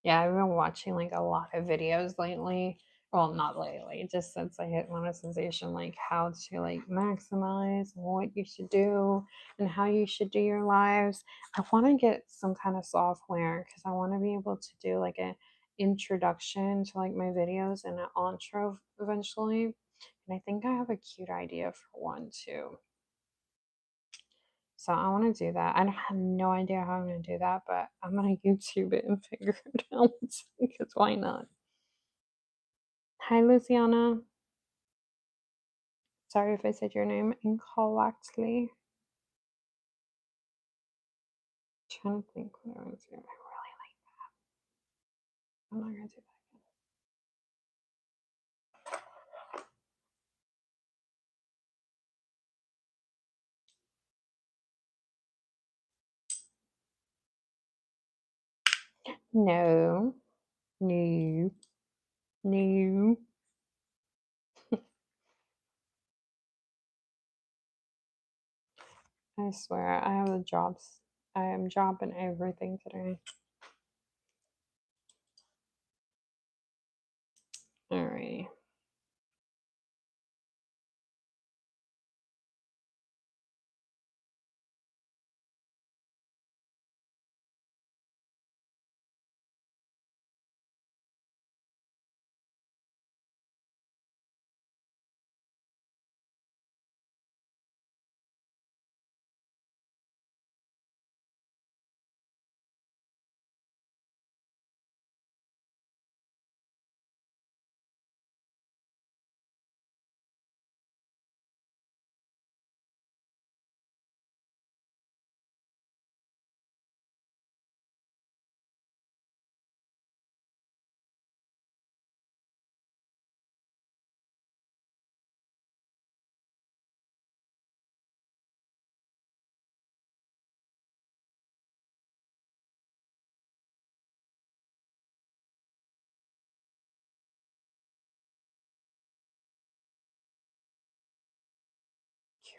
Yeah, I've been watching like a lot of videos lately. Well, not lately, just since I hit monetization, like how to like maximize and what you should do and how you should do your lives. I want to get some kind of software because I want to be able to do like an introduction to like my videos and an intro eventually. And I think I have a cute idea for one too. So I want to do that. I have no idea how I'm going to do that, but I'm going to YouTube it and figure it out because why not? Hi, Luciana. Sorry if I said your name incorrectly. Trying to think what I was doing. I really like that. I'm not going to do that. No, no, no. I swear, I have the jobs. I am dropping everything today. Alrighty.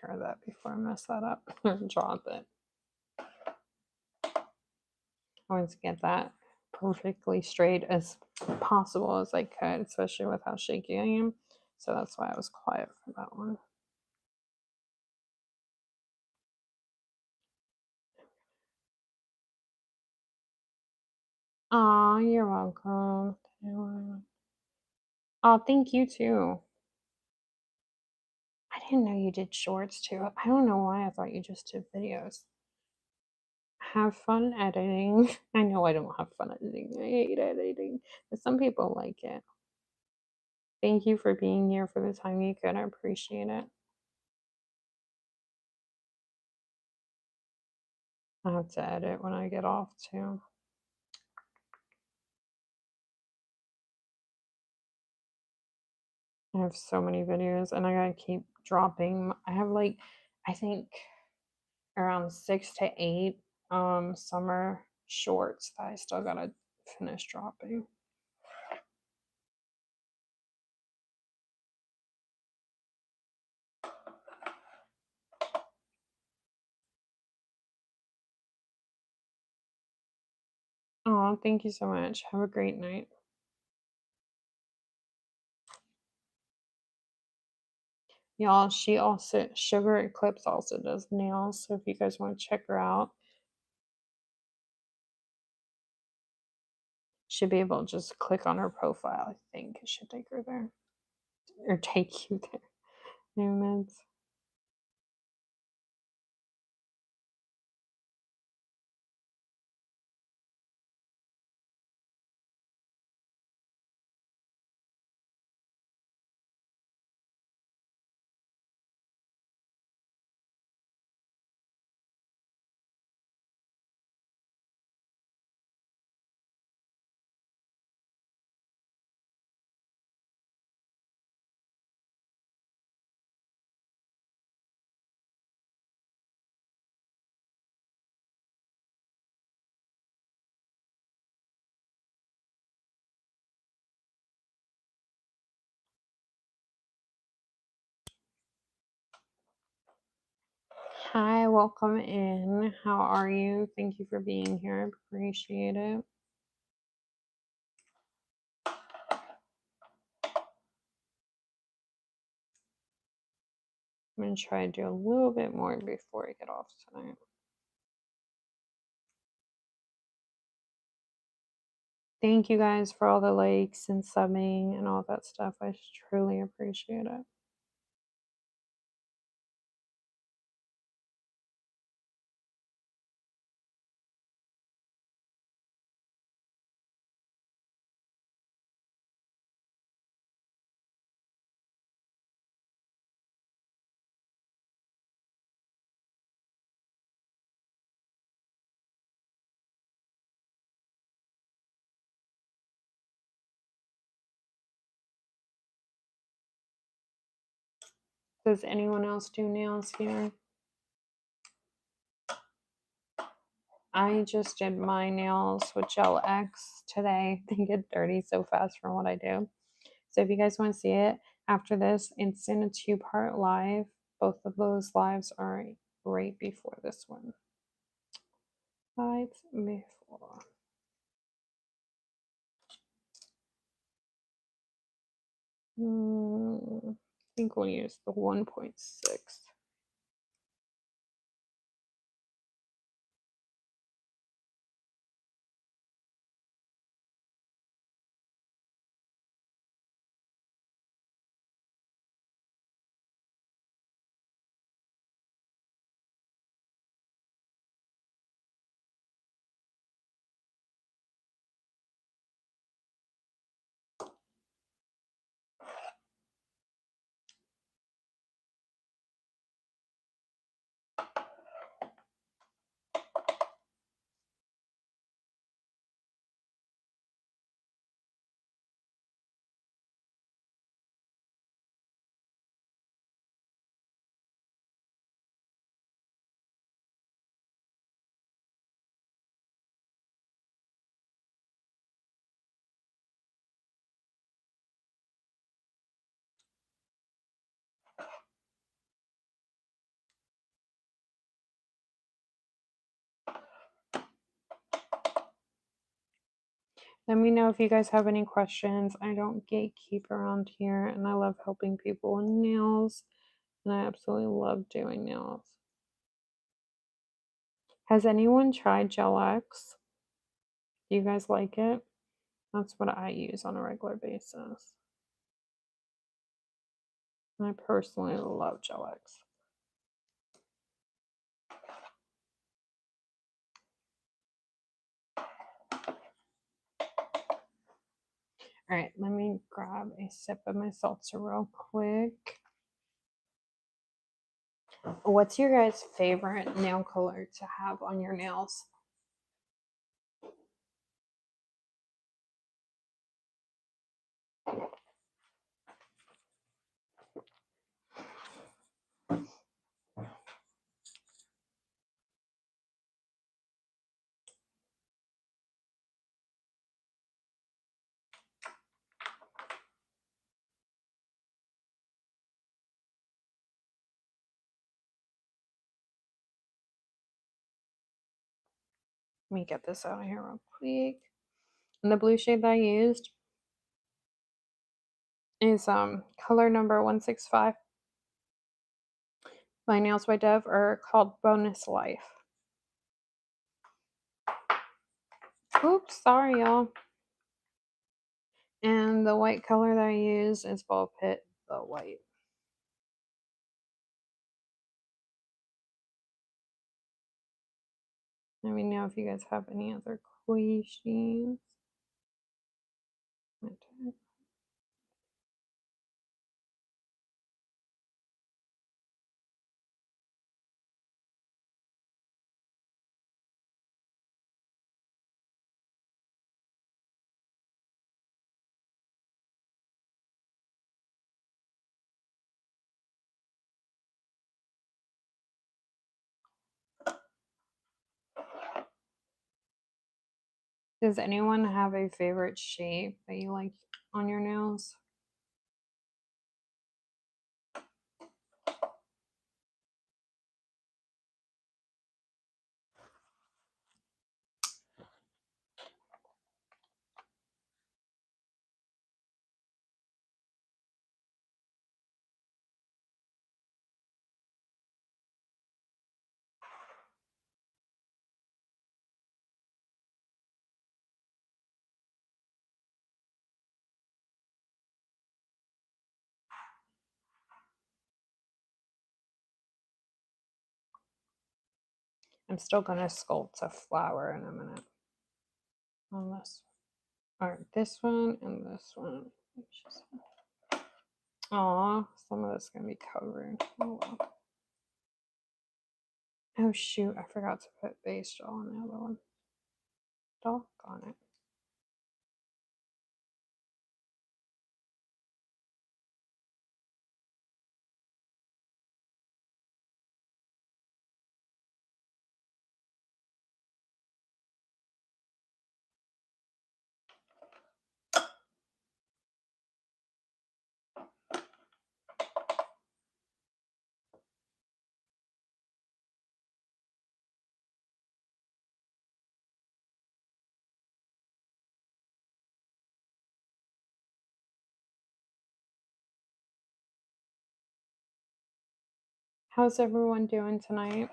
Cure that before I mess that up and drop it. I wanted to get that perfectly straight as possible as I could, especially with how shaky I am. So that's why I was quiet for that one. Aw, you're welcome. Oh, thank you too. I didn't know you did shorts too. I don't know why I thought you just did videos. Have fun editing. I know I don't have fun editing. I hate editing, but some people like it. Thank you for being here for the time you could. I appreciate it. I have to edit when I get off too. I have so many videos and I gotta keep dropping. I have like, I think around 6 to 8 summer shorts that I still gotta finish dropping. Oh, thank you so much. Have a great night. Y'all, she also, Sugar Eclipse also does nails. So if you guys want to check her out, should be able to just click on her profile. I think it should take her there or take you there. Humans. Hi, welcome in. How are you? Thank you for being here. Appreciate it. I'm going to try to do a little bit more before I get off tonight. Thank you guys for all the likes and subbing and all that stuff. I truly appreciate it. Does anyone else do nails here? I just did my nails with Gel X today. They get dirty so fast from what I do. So if you guys want to see it after this, it's in a 2-part live. Both of those lives are right before this one. Right before. I think we'll use the 1.6. Let me know if you guys have any questions. I don't gatekeep around here, and I love helping people with nails, and I absolutely love doing nails. Has anyone tried Gel X? Do you guys like it? That's what I use on a regular basis. I personally love Gel X. All right, let me grab a sip of my seltzer real quick. What's your guys' favorite nail color to have on your nails? Let me get this out of here real quick. And the blue shade that I used is color number 165. My nails by Dev are called Bonus Life. Oops, sorry y'all. And the white color that I use is Ball Pit the White. Let me know if you guys have any other questions. Does anyone have a favorite shape that you like on your nails? I'm still going to sculpt a flower in a minute on this. Or this one and this one. Aw, some of this is going to be covered. Oh well. Oh shoot, I forgot to put base gel on the other one. Doggone it. How's everyone doing tonight?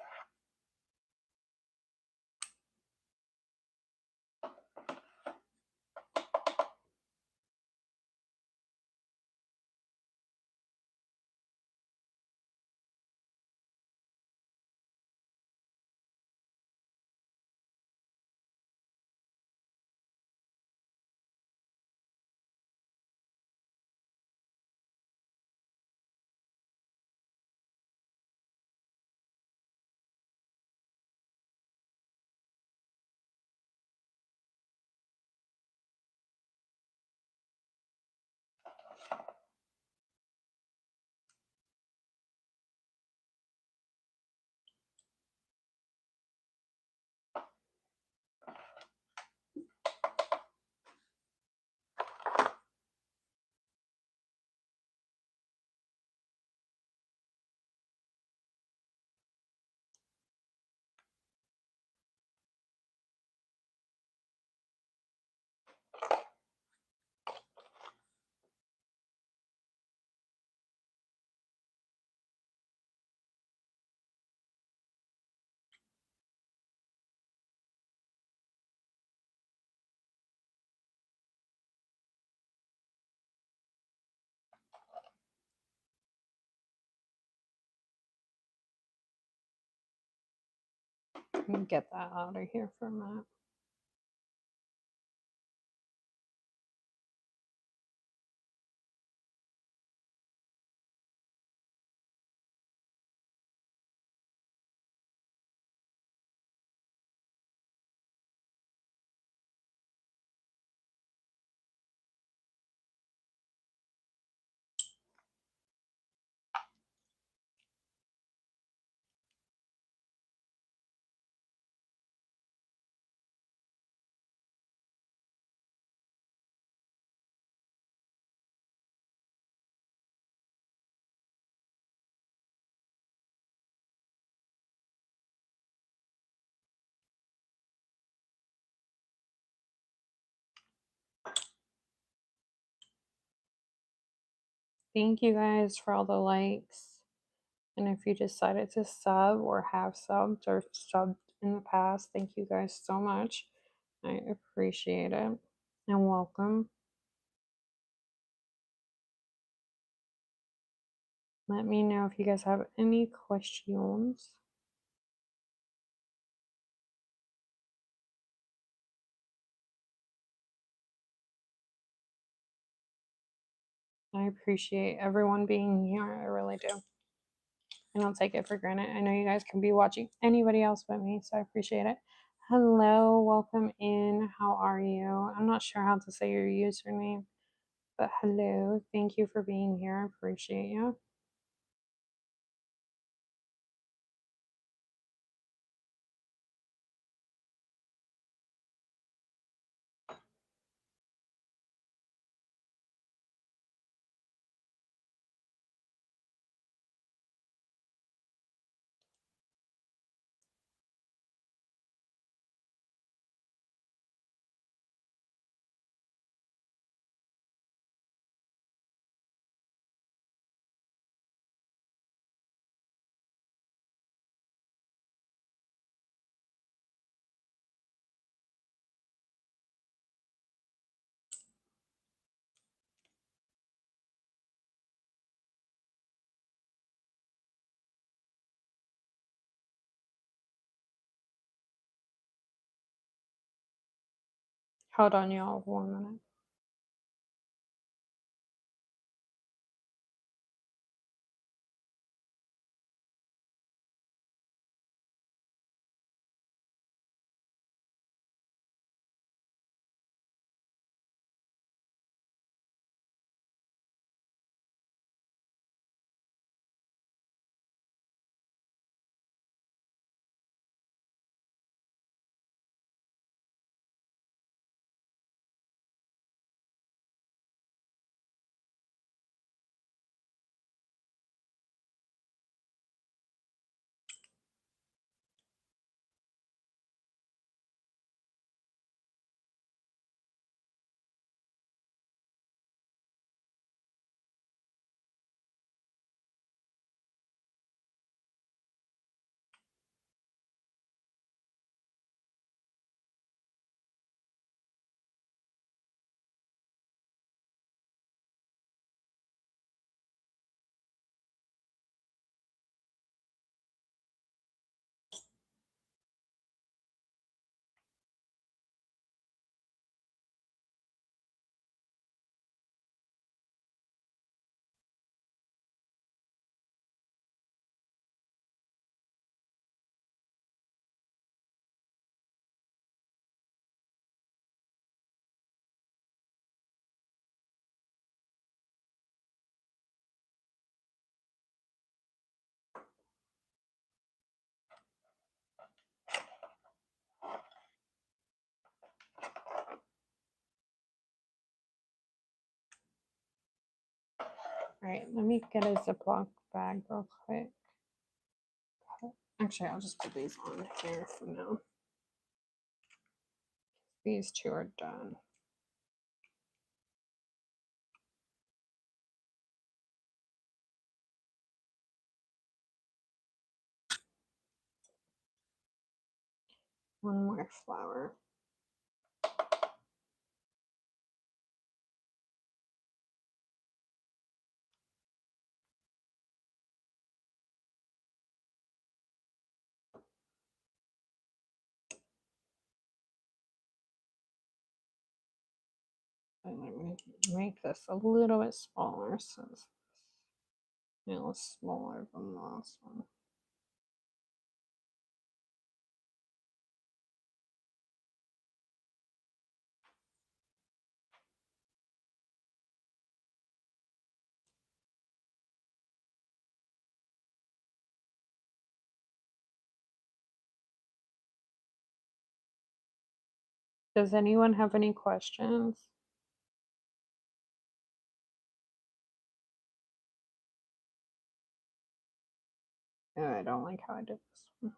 Let me get that out of here for a minute. Thank you guys for all the likes. And if you decided to sub or have subbed or subbed in the past, thank you guys so much. I appreciate it. And welcome. Let me know if you guys have any questions. I appreciate everyone being here. I really do. I don't take it for granted. I know you guys can be watching anybody else but me, so I appreciate it. Hello, welcome in. How are you? I'm not sure how to say your username, but hello. Thank you for being here. I appreciate you. Hold on, y'all, 1 minute. All right, let me get a Ziploc bag real quick. Actually, I'll just put these on here for now. These two are done. One more flower. And let me make this a little bit smaller so it's a little smaller than the last one. Does anyone have any questions? Oh, I don't like how I did this one.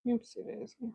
Oopsie daisy.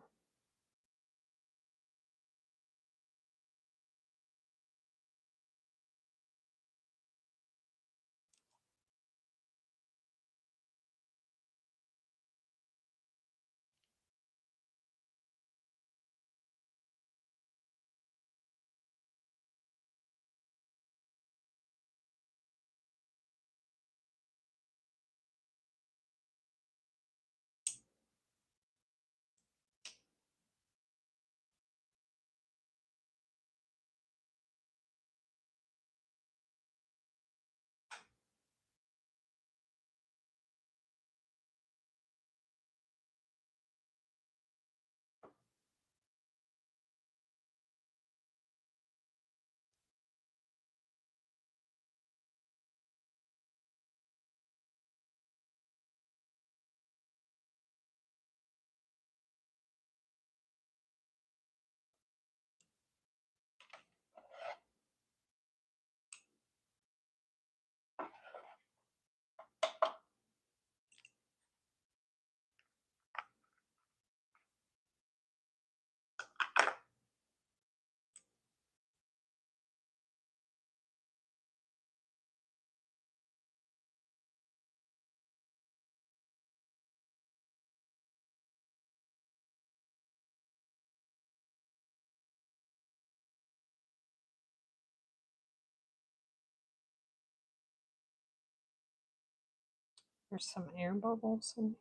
There's some air bubbles in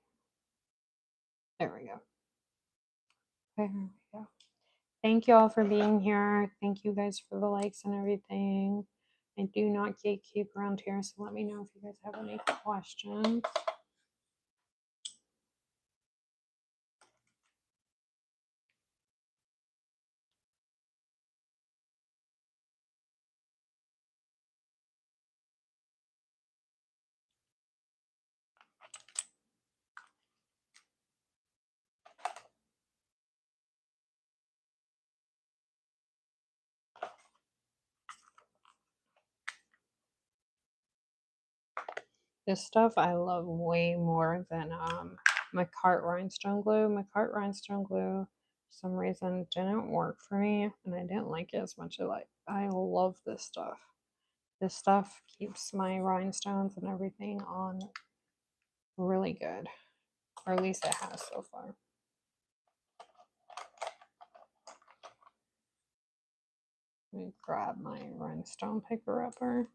there. We go. There we go. Thank you all for being here. Thank you guys for the likes and everything. I do not gatekeep around here, so let me know if you guys have any questions. This stuff I love way more than my cart rhinestone glue. My cart rhinestone glue, for some reason, didn't work for me, and I didn't like it as much as I love this stuff. This stuff keeps my rhinestones and everything on really good, or at least it has so far. Let me grab my rhinestone picker upper.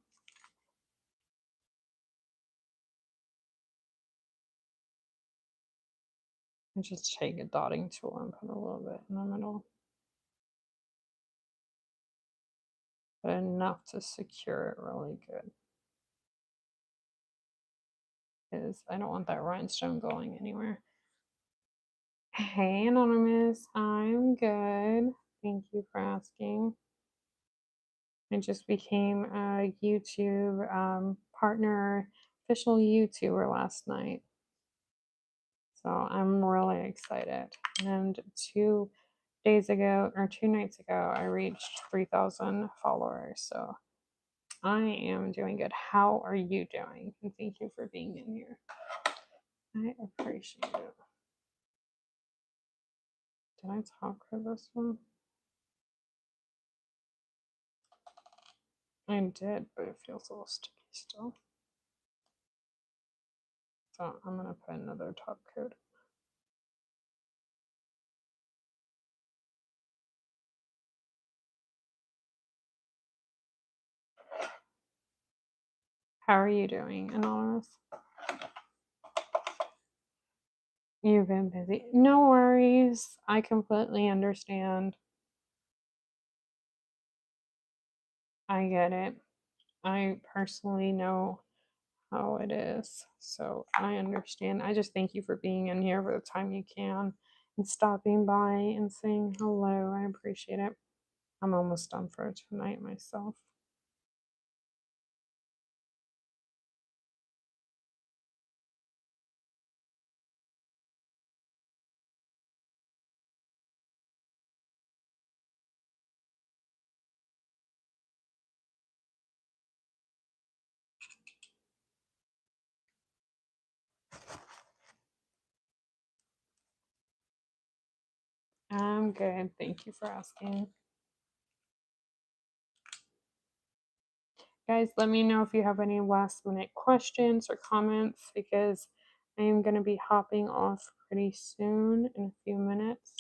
And just take a dotting tool and put a little bit in the middle. But enough to secure it really good. Because I don't want that rhinestone going anywhere. Hey, Anonymous. I'm good. Thank you for asking. I just became a YouTube partner, official YouTuber last night. So I'm really excited. And 2 days ago, or 2 nights ago, I reached 3,000 followers. So I am doing good. How are you doing? And thank you for being in here. I appreciate it. Did I talk for this one? I did, but it feels a little sticky still. So I'm going to put another top coat. How are you doing, Anonymous? You've been busy. No worries. I completely understand. I get it. I personally know how it is. So I understand. I just thank you for being in here for the time you can and stopping by and saying hello. I appreciate it. I'm almost done for tonight myself. I'm good. Thank you for asking. Guys, let me know if you have any last minute questions or comments because I am going to be hopping off pretty soon in a few minutes.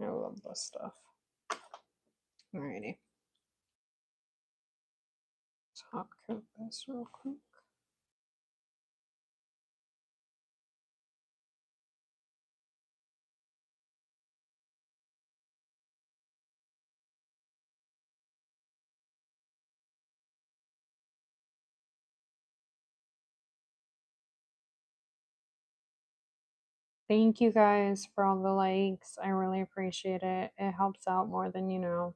I love this stuff. Alrighty. Top coat this real quick. Thank you guys for all the likes. I really appreciate it. It helps out more than you know.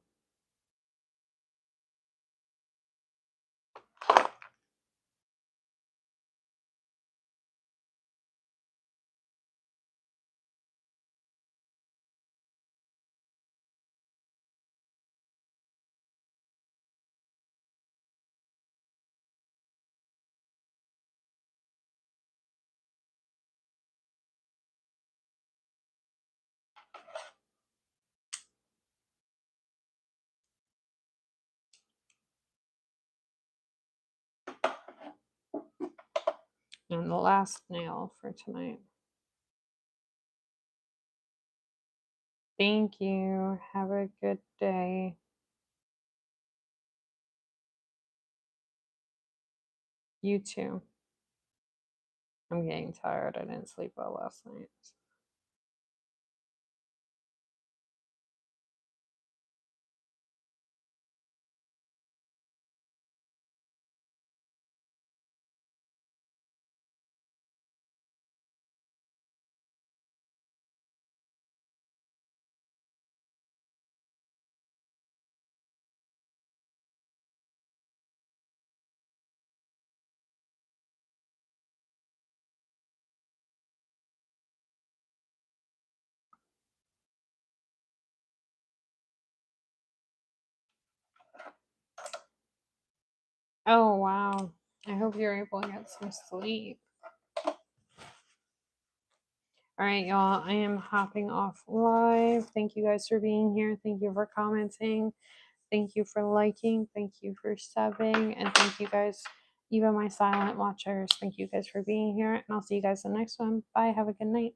And the last nail for tonight. Thank you. Have a good day. You too. I'm getting tired. I didn't sleep well last night. Oh, wow. I hope you're able to get some sleep. All right, y'all. I am hopping off live. Thank you guys for being here. Thank you for commenting. Thank you for liking. Thank you for subbing. And thank you guys, even my silent watchers. Thank you guys for being here. And I'll see you guys in the next one. Bye. Have a good night.